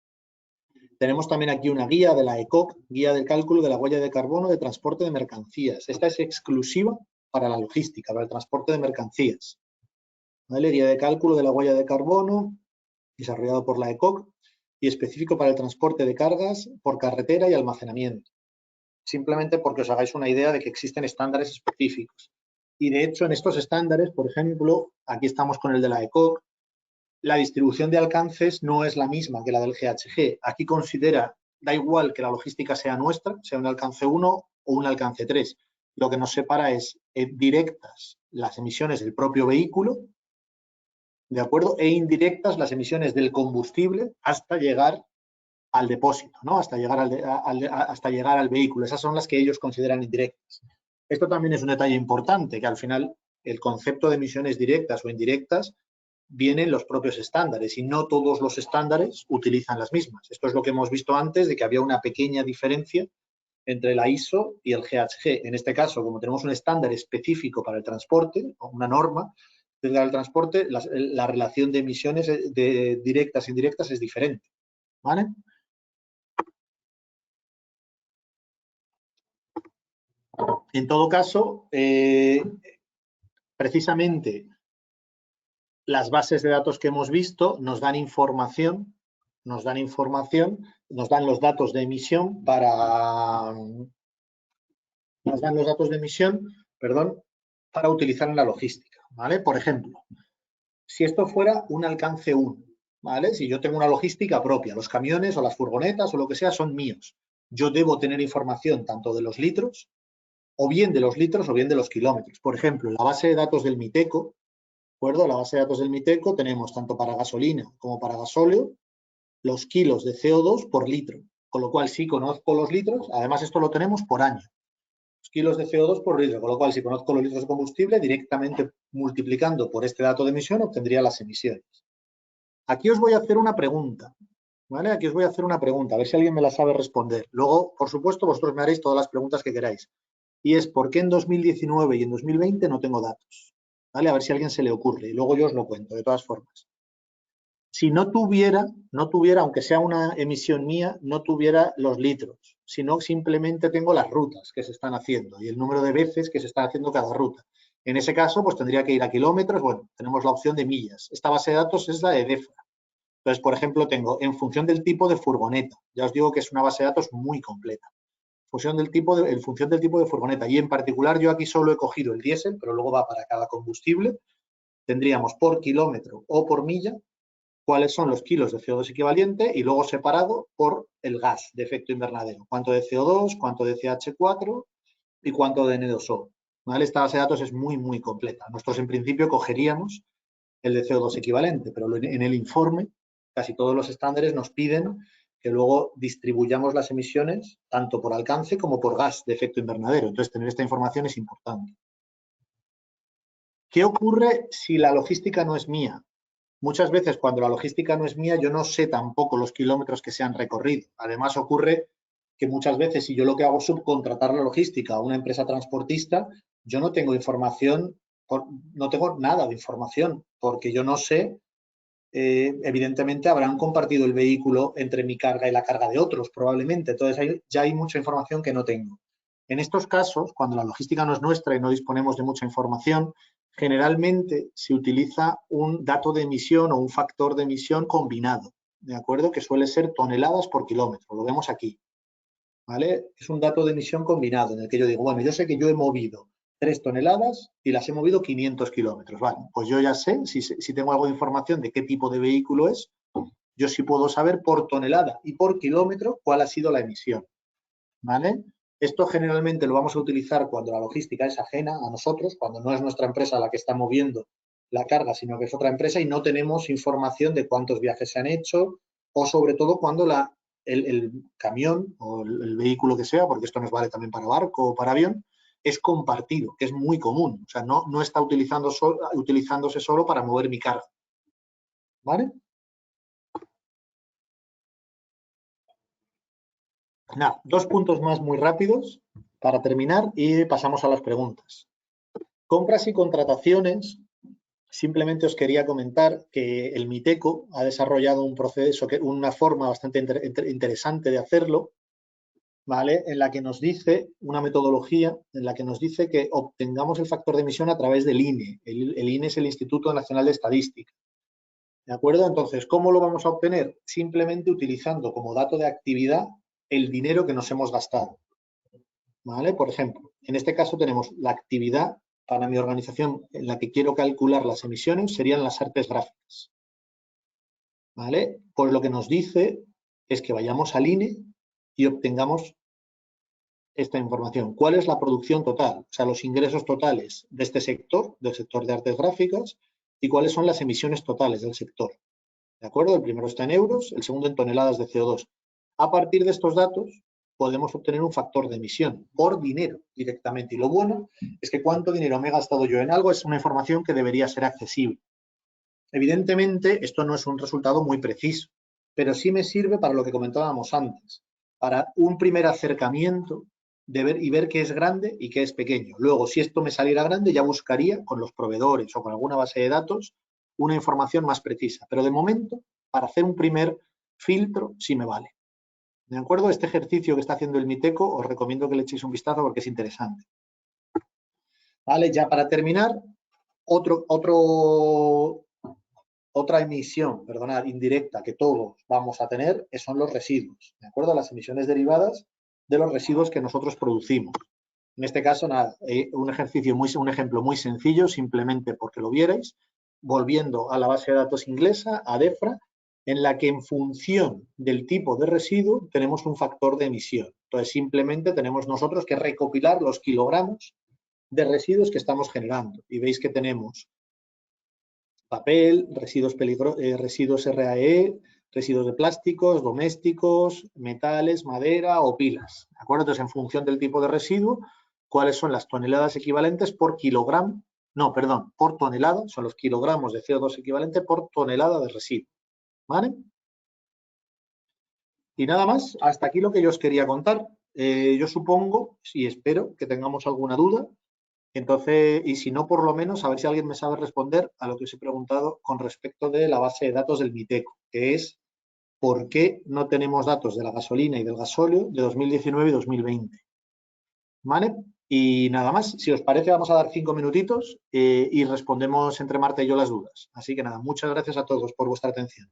Tenemos también aquí una guía de la ECOC, guía del cálculo de la huella de carbono de transporte de mercancías. Esta es exclusiva para la logística, para el transporte de mercancías. ¿Vale? Guía de cálculo de la huella de carbono, desarrollado por la ECOC, y específico para el transporte de cargas por carretera y almacenamiento. Simplemente porque os hagáis una idea de que existen estándares específicos. Y de hecho, en estos estándares, por ejemplo, aquí estamos con el de la ECOC, la distribución de alcances no es la misma que la del GHG. Aquí da igual que la logística sea nuestra, sea un alcance 1 o un alcance 3. Lo que nos separa es directas las emisiones del propio vehículo, ¿de acuerdo? E indirectas las emisiones del combustible hasta llegar al depósito, ¿no? Hasta llegar al vehículo. Esas son las que ellos consideran indirectas. Esto también es un detalle importante, que al final el concepto de emisiones directas o indirectas vienen los propios estándares y no todos los estándares utilizan las mismas. Esto es lo que hemos visto antes, de que había una pequeña diferencia entre la ISO y el GHG. En este caso, como tenemos un estándar específico para el transporte, una norma del transporte, la relación de emisiones directas e indirectas es diferente, ¿vale? En todo caso, precisamente las bases de datos que hemos visto nos dan información, nos dan los datos de emisión para utilizar en la logística, ¿vale? Por ejemplo, si esto fuera un alcance 1, ¿vale? Si yo tengo una logística propia, los camiones o las furgonetas o lo que sea son míos. Yo debo tener información tanto de los litros, o bien de los litros o bien de los kilómetros. Por ejemplo, en la base de datos del Miteco, ¿de acuerdo? En la base de datos del Miteco tenemos tanto para gasolina como para gasóleo los kilos de CO2 por litro, con lo cual si conozco los litros, además esto lo tenemos por año, los kilos de CO2 por litro, con lo cual si conozco los litros de combustible, directamente multiplicando por este dato de emisión obtendría las emisiones. Aquí os voy a hacer una pregunta, ¿vale? Aquí os voy a hacer una pregunta, a ver si alguien me la sabe responder. Luego, por supuesto, vosotros me haréis todas las preguntas que queráis. Y es, ¿por qué en 2019 y en 2020 no tengo datos? ¿Vale? A ver si a alguien se le ocurre. Y luego yo os lo cuento, de todas formas. Si no tuviera, aunque sea una emisión mía, no tuviera los litros, sino simplemente tengo las rutas que se están haciendo y el número de veces que se está haciendo cada ruta. En ese caso, pues tendría que ir a kilómetros. Bueno, tenemos la opción de millas. Esta base de datos es la de DEFRA. Entonces, por ejemplo, tengo en función del tipo de furgoneta. Ya os digo que es una base de datos muy completa. En función del tipo de furgoneta. Y en particular, yo aquí solo he cogido el diésel, pero luego va para cada combustible. Tendríamos por kilómetro o por milla cuáles son los kilos de CO2 equivalente y luego separado por el gas de efecto invernadero. Cuánto de CO2, cuánto de CH4 y cuánto de N2O. ¿Vale? Esta base de datos es muy, muy completa. Nosotros en principio cogeríamos el de CO2 equivalente, pero en el informe casi todos los estándares nos piden que luego distribuyamos las emisiones tanto por alcance como por gas de efecto invernadero. Entonces, tener esta información es importante. ¿Qué ocurre si la logística no es mía? Muchas veces cuando la logística no es mía, yo no sé tampoco los kilómetros que se han recorrido. Además, ocurre que muchas veces si yo lo que hago es subcontratar la logística a una empresa transportista, yo no tengo información, no tengo nada de información, porque yo no sé, evidentemente habrán compartido el vehículo entre mi carga y la carga de otros, probablemente. Entonces, ya hay mucha información que no tengo. En estos casos, cuando la logística no es nuestra y no disponemos de mucha información, generalmente se utiliza un dato de emisión o un factor de emisión combinado, ¿de acuerdo? Que suele ser toneladas por kilómetro, lo vemos aquí, ¿vale? Es un dato de emisión combinado en el que yo digo, bueno, yo sé que yo he movido 3 toneladas y las he movido 500 kilómetros, ¿vale? Pues yo ya sé, si tengo algo de información de qué tipo de vehículo es, yo sí puedo saber por tonelada y por kilómetro cuál ha sido la emisión, ¿vale? Esto generalmente lo vamos a utilizar cuando la logística es ajena a nosotros, cuando no es nuestra empresa la que está moviendo la carga, sino que es otra empresa y no tenemos información de cuántos viajes se han hecho o sobre todo cuando el camión o el vehículo que sea, porque esto nos vale también para barco o para avión, es compartido, que es muy común. O sea, no está utilizándose solo para mover mi carga. ¿Vale? Nada, 2 puntos más muy rápidos para terminar y pasamos a las preguntas. Compras y contrataciones. Simplemente os quería comentar que el Miteco ha desarrollado un proceso, una forma bastante interesante de hacerlo, ¿vale? En la que nos dice, una metodología en la que nos dice que obtengamos el factor de emisión a través del INE. El INE es el Instituto Nacional de Estadística. ¿De acuerdo? Entonces, ¿cómo lo vamos a obtener? Simplemente utilizando como dato de actividad el dinero que nos hemos gastado. ¿Vale? Por ejemplo, en este caso tenemos la actividad para mi organización en la que quiero calcular las emisiones, serían las artes gráficas. ¿Vale? Pues lo que nos dice es que vayamos al INE y obtengamos esta información. ¿Cuál es la producción total? O sea, los ingresos totales de este sector, del sector de artes gráficas, y cuáles son las emisiones totales del sector. ¿De acuerdo? El primero está en euros, el segundo en toneladas de CO2. A partir de estos datos, podemos obtener un factor de emisión por dinero directamente. Y lo bueno es que cuánto dinero me he gastado yo en algo es una información que debería ser accesible. Evidentemente, esto no es un resultado muy preciso, pero sí me sirve para lo que comentábamos antes, para un primer acercamiento de ver qué es grande y qué es pequeño. Luego, si esto me saliera grande, ya buscaría con los proveedores o con alguna base de datos una información más precisa. Pero de momento, para hacer un primer filtro, sí me vale. ¿De acuerdo? Este ejercicio que está haciendo el Miteco, os recomiendo que le echéis un vistazo porque es interesante. Vale, ya para terminar, otra emisión, perdonad, indirecta que todos vamos a tener son los residuos, ¿de acuerdo? Las emisiones derivadas de los residuos que nosotros producimos. En este caso, nada, un ejemplo muy sencillo, simplemente porque lo vierais, volviendo a la base de datos inglesa, a DEFRA, en la que en función del tipo de residuo tenemos un factor de emisión. Entonces, simplemente tenemos nosotros que recopilar los kilogramos de residuos que estamos generando. Y veis que tenemos papel, residuos RAE, residuos de plásticos, domésticos, metales, madera o pilas. ¿De acuerdo? Entonces, en función del tipo de residuo, ¿cuáles son las toneladas equivalentes por kilogramo? No, perdón, por tonelada, son los kilogramos de CO2 equivalente por tonelada de residuo. ¿Vale? Y nada más, hasta aquí lo que yo os quería contar. Yo supongo y espero que tengamos alguna duda. Entonces, y si no, por lo menos, a ver si alguien me sabe responder a lo que os he preguntado con respecto de la base de datos del MITECO, que es ¿por qué no tenemos datos de la gasolina y del gasóleo de 2019 y 2020? ¿Vale? Y nada más, si os parece, vamos a dar 5 minutitos y respondemos entre Marta y yo las dudas. Así que nada, muchas gracias a todos por vuestra atención.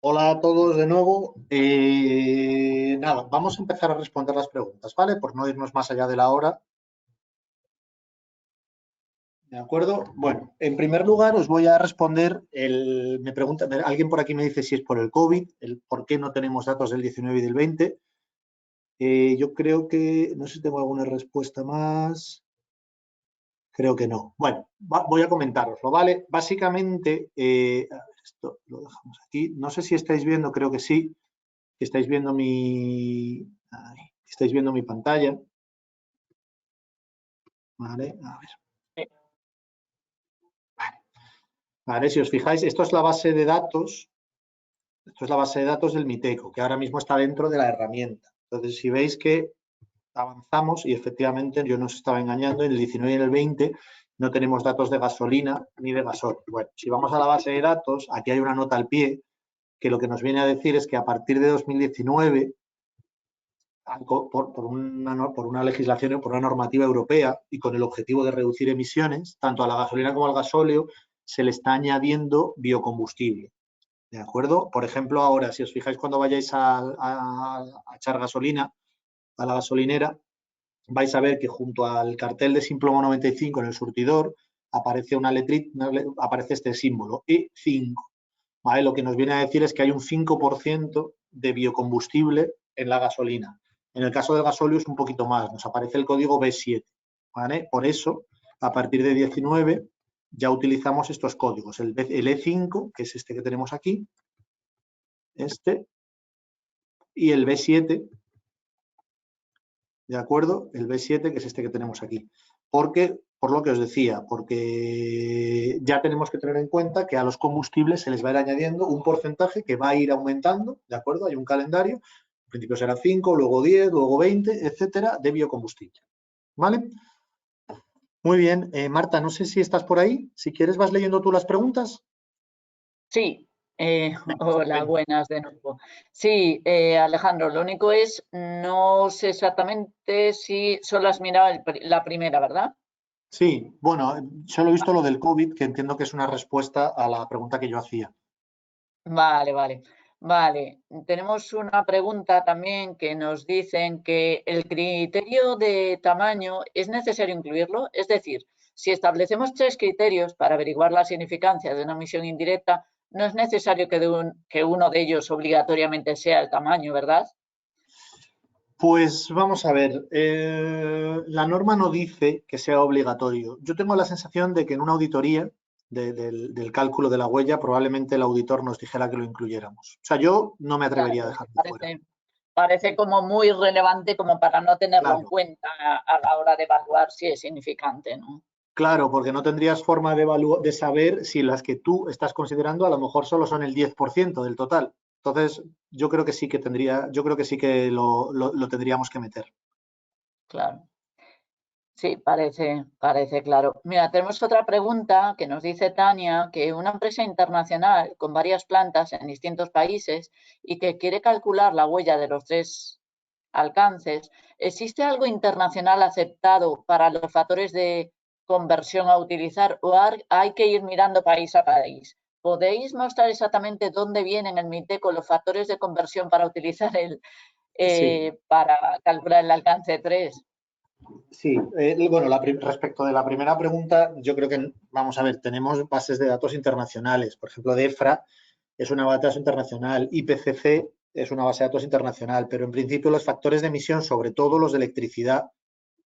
Hola a todos de nuevo. Nada, vamos a empezar a responder las preguntas, ¿vale? Por no irnos más allá de la hora. ¿De acuerdo? Bueno, en primer lugar os voy a responder, me pregunta, alguien por aquí me dice si es por el COVID, el por qué no tenemos datos del 19 y del 20. Yo creo que, no sé si tengo alguna respuesta más. Creo que no. Bueno, voy a comentároslo, ¿vale? Básicamente, a ver, esto lo dejamos aquí. No sé si estáis viendo, creo que sí. Estáis viendo estáis viendo mi pantalla. Vale, a ver. Vale, si os fijáis, esto es la base de datos. Esto es la base de datos del MITECO, que ahora mismo está dentro de la herramienta. Entonces, si veis que avanzamos, y efectivamente yo no os estaba engañando, en el 19 y en el 20 no tenemos datos de gasolina ni de gasóleo. Bueno, si vamos a la base de datos, aquí hay una nota al pie que lo que nos viene a decir es que a partir de 2019 por una legislación, por una normativa europea y con el objetivo de reducir emisiones, tanto a la gasolina como al gasóleo se le está añadiendo biocombustible. ¿De acuerdo? Por ejemplo, ahora, si os fijáis cuando vayáis a echar gasolina a la gasolinera, vais a ver que junto al cartel de Simplomo 95 en el surtidor aparece aparece este símbolo, E5. ¿Vale? Lo que nos viene a decir es que hay un 5% de biocombustible en la gasolina. En el caso del gasóleo es un poquito más, nos aparece el código B7. ¿Vale? Por eso, a partir de 19 ya utilizamos estos códigos, el E5, que es este que tenemos aquí, este, y el B7, ¿de acuerdo? El B7, que es este que tenemos aquí. Porque, por lo que os decía, porque ya tenemos que tener en cuenta que a los combustibles se les va a ir añadiendo un porcentaje que va a ir aumentando, ¿de acuerdo? Hay un calendario, al principio será 5, luego 10, luego 20, etcétera, de biocombustible. ¿Vale? Muy bien. Marta, no sé si estás por ahí. Si quieres, vas leyendo tú las preguntas. Sí, hola, buenas de nuevo. Sí, Alejandro, lo único es, no sé exactamente si solo has mirado la primera, ¿verdad? Sí, bueno, solo he visto lo del COVID, que entiendo que es una respuesta a la pregunta que yo hacía. Vale, vale, vale. Tenemos una pregunta también que nos dicen que el criterio de tamaño es necesario incluirlo. Es decir, si establecemos 3 criterios para averiguar la significancia de una emisión indirecta, no es necesario que uno de ellos obligatoriamente sea el tamaño, ¿verdad? Pues vamos a ver, la norma no dice que sea obligatorio. Yo tengo la sensación de que en una auditoría del cálculo de la huella probablemente el auditor nos dijera que lo incluyéramos. O sea, yo no me atrevería a Claro, dejarlo fuera. parece como muy relevante como para no tenerlo en Claro, cuenta a la hora de evaluar si es significante, ¿no? claro, porque no tendrías forma de saber si las que tú estás considerando a lo mejor solo son el 10% del total. Entonces, yo creo que sí que yo creo que sí que lo tendríamos que meter. Claro. Sí, parece claro. Mira, tenemos otra pregunta que nos dice Tania, que una empresa internacional con varias plantas en distintos países y que quiere calcular la huella de los 3 alcances, ¿existe algo internacional aceptado para los factores de conversión a utilizar o hay que ir mirando país a país? ¿Podéis mostrar exactamente dónde vienen en el MITECO los factores de conversión para utilizar Sí. para calcular el alcance 3? Sí, bueno, respecto de la primera pregunta, yo creo que, vamos a ver, tenemos bases de datos internacionales. Por ejemplo, DEFRA es una base de datos internacional, IPCC es una base de datos internacional, pero en principio los factores de emisión, sobre todo los de electricidad,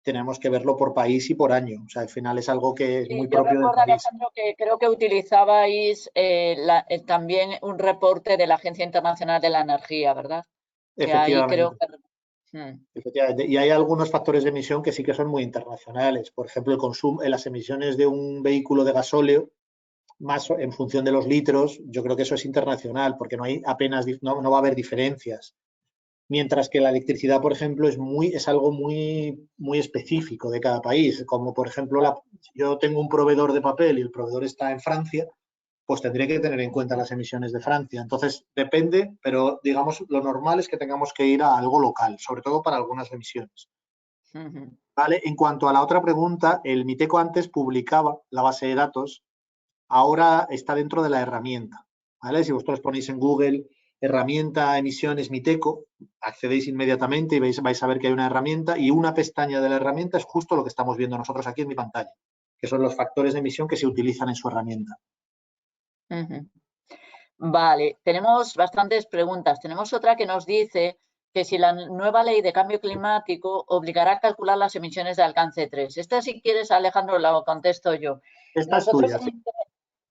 tenemos que verlo por país y por año. O sea, al final es algo que es muy Sí, yo propio del recuerdo, país. Alejandro, que creo que utilizabais también un reporte de la Agencia Internacional de la Energía, ¿verdad? Que ahí creo Efectivamente. que... Mm, Efectivamente. Y hay algunos factores de emisión que sí que son muy internacionales. Por ejemplo, el consumo, las emisiones de un vehículo de gasóleo más en función de los litros, yo creo que eso es internacional, porque no hay apenas, no va a haber diferencias. Mientras que la electricidad, por ejemplo, es algo muy específico de cada país. Como por ejemplo, yo tengo un proveedor de papel y el proveedor está en Francia, pues tendré que tener en cuenta las emisiones de Francia. Entonces, depende, pero digamos, lo normal es que tengamos que ir a algo local, sobre todo para algunas emisiones. ujú. ¿Vale? En cuanto a la otra pregunta, el MITECO antes publicaba la base de datos, ahora está dentro de la herramienta. ¿Vale? Si vosotros ponéis en Google herramienta emisiones MITECO, accedéis inmediatamente y vais a ver que hay una herramienta y una pestaña de la herramienta es justo lo que estamos viendo nosotros aquí en mi pantalla, que son los factores de emisión que se utilizan en su herramienta. Ujú. Vale, tenemos bastantes preguntas. Tenemos otra que nos dice que si la nueva ley de cambio climático obligará a calcular las emisiones de alcance 3. Esta, si quieres, Alejandro, la contesto yo. Esta es Nosotros tuya, sí.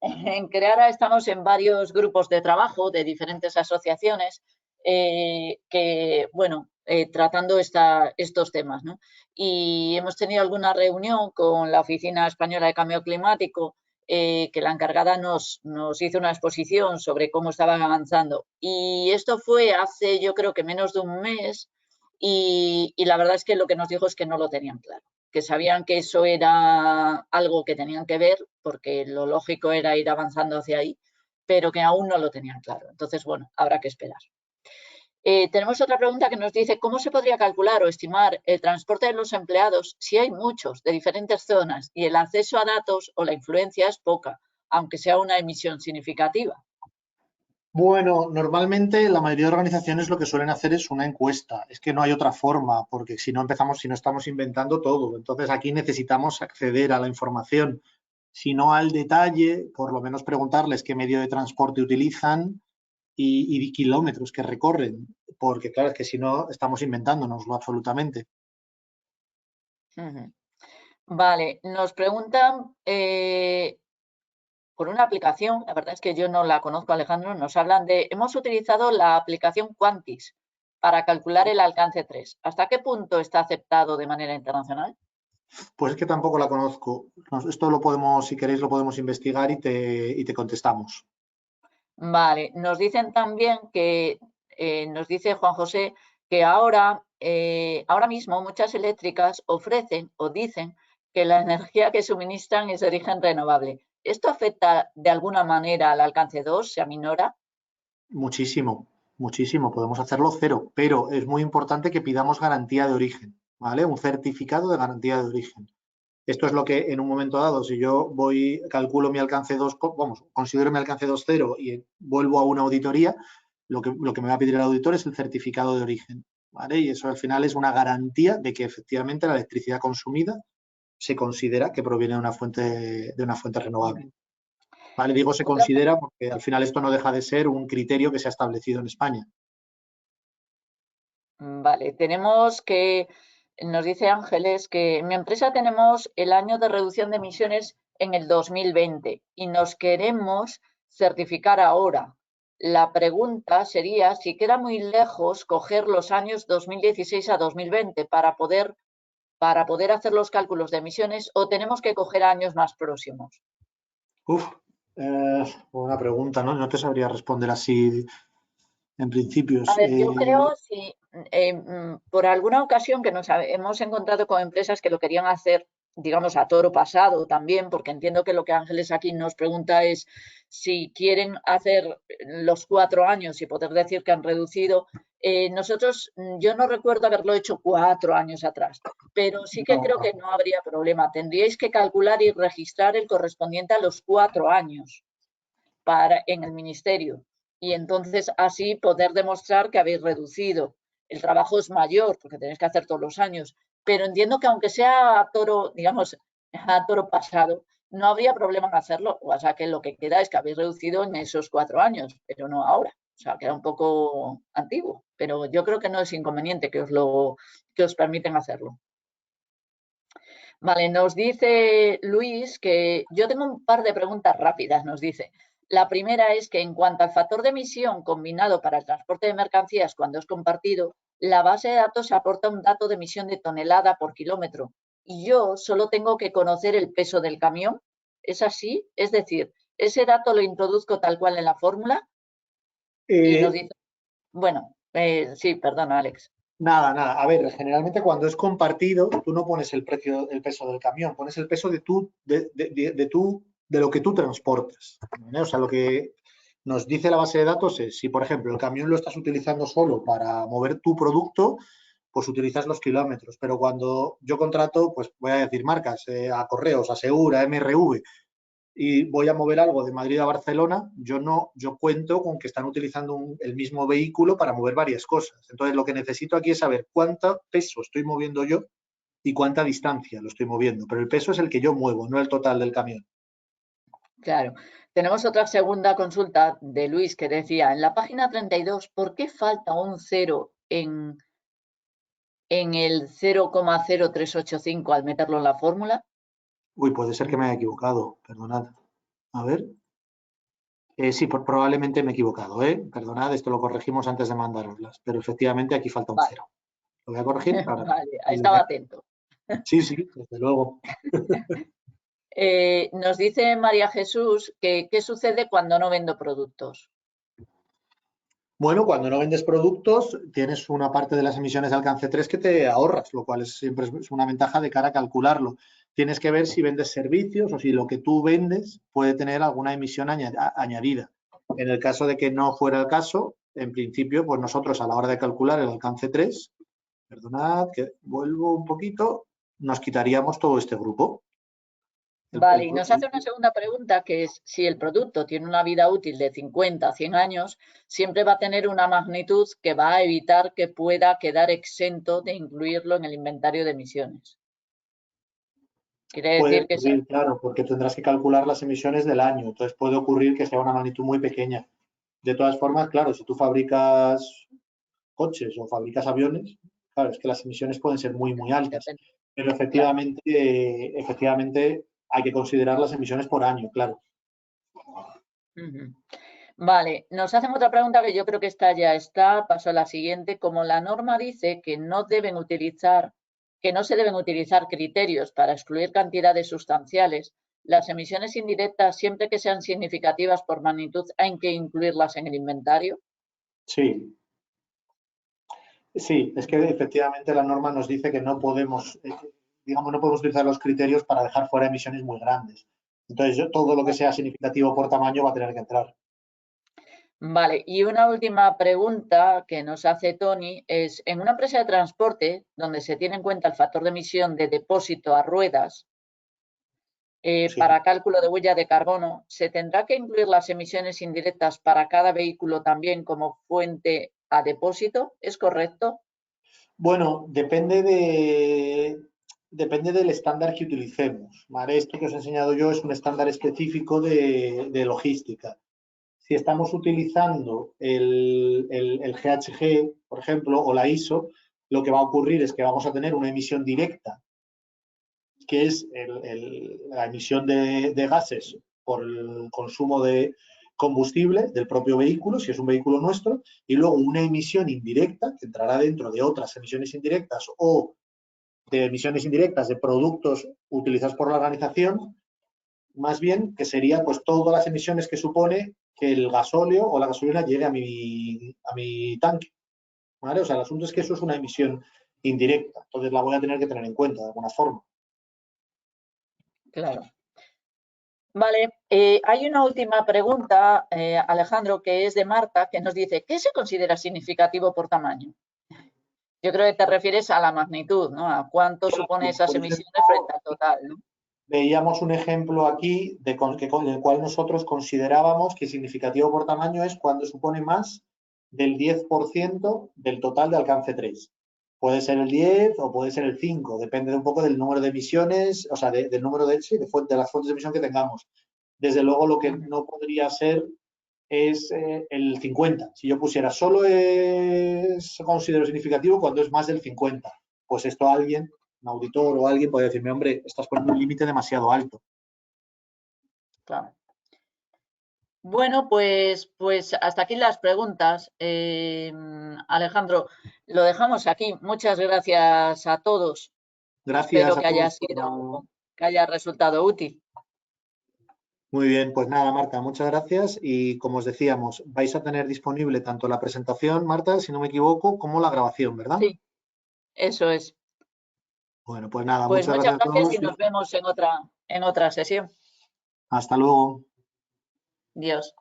en Creara estamos en varios grupos de trabajo de diferentes asociaciones que, bueno, tratando estos temas, ¿no? Y hemos tenido alguna reunión con la Oficina Española de Cambio Climático, que la encargada nos hizo una exposición sobre cómo estaban avanzando. Y esto fue hace, yo creo que menos de un mes, y la verdad es que lo que nos dijo es que no lo tenían claro, que sabían que eso era algo que tenían que ver, porque lo lógico era ir avanzando hacia ahí, pero que aún no lo tenían claro. Entonces, bueno, habrá que esperar. Tenemos otra pregunta que nos dice, ¿cómo se podría calcular o estimar el transporte de los empleados si hay muchos de diferentes zonas y el acceso a datos o la influencia es poca, aunque sea una emisión significativa? Bueno, normalmente la mayoría de organizaciones lo que suelen hacer es una encuesta. Es que no hay otra forma, porque si no empezamos, si no estamos inventando todo. Entonces aquí necesitamos acceder a la información, si no al detalle, por lo menos preguntarles qué medio de transporte utilizan y kilómetros que recorren, porque claro, es que si no estamos inventándonoslo absolutamente. Vale, nos preguntan por una aplicación, la verdad es que yo no la conozco, Alejandro, nos hablan de, hemos utilizado la aplicación Quantis para calcular el alcance 3. ¿Hasta qué punto está aceptado de manera internacional? Pues es que tampoco la conozco. Esto lo podemos, si queréis, lo podemos investigar y te contestamos. Vale, nos dicen también que, nos dice Juan José, que ahora mismo muchas eléctricas ofrecen o dicen que la energía que suministran es de origen renovable. ¿Esto afecta de alguna manera al alcance 2? ¿Se aminora? Muchísimo, muchísimo. Podemos hacerlo cero, pero es muy importante que pidamos garantía de origen, ¿vale? Un certificado de garantía de origen. Esto es lo que en un momento dado, si yo voy, calculo mi alcance 2, vamos, considero mi alcance 2.0 y vuelvo a una auditoría, lo que me va a pedir el auditor es el certificado de origen, ¿vale? Y eso al final es una garantía de que efectivamente la electricidad consumida se considera que proviene de una fuente renovable. ¿Vale? Digo se Otra, considera porque al final esto no deja de ser un criterio que se ha establecido en España. vale, tenemos que, nos dice Ángeles, que en mi empresa tenemos el año de reducción de emisiones en el 2020 y nos queremos certificar ahora. La pregunta sería si queda muy lejos coger los años 2016 a 2020 para poder hacer los cálculos de emisiones o tenemos que coger años más próximos. Uf, buena pregunta, ¿no? No te sabría responder así en A principios. ver, yo creo si por alguna ocasión que nos hemos encontrado con empresas que lo querían hacer, digamos, a toro pasado también, porque entiendo que lo que Ángeles aquí nos pregunta es si quieren hacer los 4 años y poder decir que han reducido. Nosotros, yo no recuerdo haberlo hecho 4 años atrás, pero sí que creo que no habría problema. Tendríais que calcular y registrar el correspondiente a los 4 años en el ministerio y entonces así poder demostrar que habéis reducido. El trabajo es mayor porque tenéis que hacer todos los años, pero entiendo que aunque sea a toro, digamos, a toro pasado, no habría problema en hacerlo. O sea, que lo que queda es que habéis reducido en esos 4 años, pero no ahora. O sea, queda un poco antiguo, pero yo creo que no es inconveniente que os permiten hacerlo. Vale, nos dice Luis que yo tengo un par de preguntas rápidas, nos dice. La primera es que en cuanto al factor de emisión combinado para el transporte de mercancías cuando es compartido, la base de datos aporta un dato de emisión de tonelada por kilómetro y yo solo tengo que conocer el peso del camión. ¿Es así? Es decir, ese dato lo introduzco tal cual en la fórmula y nos dice, bueno, sí, perdona, Alex. Nada, nada. A ver, generalmente cuando es compartido, tú no pones el precio, el peso del camión, pones el peso de lo que tú transportas, ¿vale? O sea, lo que nos dice la base de datos es, si por ejemplo el camión lo estás utilizando solo para mover tu producto, pues utilizas los kilómetros. Pero cuando yo contrato, pues voy a decir marcas, a Correos, a Segura, a MRV, y voy a mover algo de Madrid a Barcelona, yo cuento con que están utilizando el mismo vehículo para mover varias cosas. Entonces, lo que necesito aquí es saber cuánto peso estoy moviendo yo y cuánta distancia lo estoy moviendo. Pero el peso es el que yo muevo, no el total del camión. Claro. Tenemos otra segunda consulta de Luis que decía, en la página 32, ¿por qué falta un 0 en el 0,0385 al meterlo en la fórmula? Uy, puede ser que me haya equivocado, perdonad. A ver. Sí, probablemente me he equivocado, ¿eh? Perdonad, esto lo corregimos antes de mandároslas, pero efectivamente aquí falta un Vale, 0. Lo voy a corregir ahora. vale, estaba atento. Sí, sí, desde luego. Nos dice María Jesús que qué sucede cuando no vendo productos. Bueno, cuando no vendes productos, tienes una parte de las emisiones de alcance 3 que te ahorras, lo cual siempre es una ventaja de cara a calcularlo. Tienes que ver si vendes servicios o si lo que tú vendes puede tener alguna emisión añadida. En el caso de que no fuera el caso, en principio, pues nosotros a la hora de calcular el alcance 3, perdonad que vuelvo un poquito, nos quitaríamos todo este grupo. Vale, y nos hace una segunda pregunta, que es si el producto tiene una vida útil de 50 a 100 años, siempre va a tener una magnitud que va a evitar que pueda quedar exento de incluirlo en el inventario de emisiones. Quiere decir que ocurrir, claro, porque tendrás que calcular las emisiones del año, entonces puede ocurrir que sea una magnitud muy pequeña. De todas formas, claro, si tú fabricas coches o fabricas aviones, claro, es que las emisiones pueden ser muy, muy altas, pero efectivamente hay que considerar las emisiones por año, claro. Vale, nos hacen otra pregunta que yo creo que esta ya está, paso a la siguiente. Como la norma dice que no se deben utilizar criterios para excluir cantidades sustanciales, las emisiones indirectas, siempre que sean significativas por magnitud, hay que incluirlas en el inventario. Sí. Sí, es que efectivamente la norma nos dice que no podemos, digamos, no podemos utilizar los criterios para dejar fuera emisiones muy grandes. Entonces, todo lo que sea significativo por tamaño va a tener que entrar. Vale, y una última pregunta que nos hace Tony es, en una empresa de transporte donde se tiene en cuenta el factor de emisión de depósito a ruedas Sí. para cálculo de huella de carbono, ¿se tendrá que incluir las emisiones indirectas para cada vehículo también como fuente a depósito? ¿Es correcto? Bueno, depende del estándar que utilicemos, ¿vale? Esto que os he enseñado yo es un estándar específico de logística. Si estamos utilizando el GHG, por ejemplo, o la ISO, lo que va a ocurrir es que vamos a tener una emisión directa, que es la emisión de gases por el consumo de combustible del propio vehículo, si es un vehículo nuestro, y luego una emisión indirecta que entrará dentro de otras emisiones indirectas o de emisiones indirectas de productos utilizados por la organización, más bien que sería pues todas las emisiones que supone que el gasóleo o la gasolina llegue a mi tanque, ¿vale? O sea, el asunto es que eso es una emisión indirecta, entonces la voy a tener que tener en cuenta de alguna forma. Claro. Vale, hay una última pregunta, Alejandro, que es de Marta, que nos dice, ¿qué se considera significativo por tamaño? Yo creo que te refieres a la magnitud, ¿no? A cuánto supone esas emisiones frente al total, ¿no? Veíamos un ejemplo aquí con el cual nosotros considerábamos que significativo por tamaño es cuando supone más del 10% del total de alcance 3. Puede ser el 10 o puede ser el 5, depende un poco del número de emisiones, o sea, del número de las fuentes de emisión que tengamos. Desde luego, lo que no podría ser es el 50. Si yo pusiera solo considero significativo cuando es más del 50, pues esto alguien, un auditor o alguien puede decirme, hombre, estás poniendo un límite demasiado alto. Claro. Bueno, pues hasta aquí las preguntas. Alejandro, lo dejamos aquí. Muchas gracias a todos. Gracias Espero a todos. que haya resultado útil. Muy bien, pues nada, Marta, muchas gracias. Y como os decíamos, vais a tener disponible tanto la presentación, Marta, si no me equivoco, como la grabación, ¿verdad? Sí, eso es. Bueno, pues nada, Pues muchas muchas gracias a gracias todos. y nos vemos en otra sesión. Hasta luego. Dios.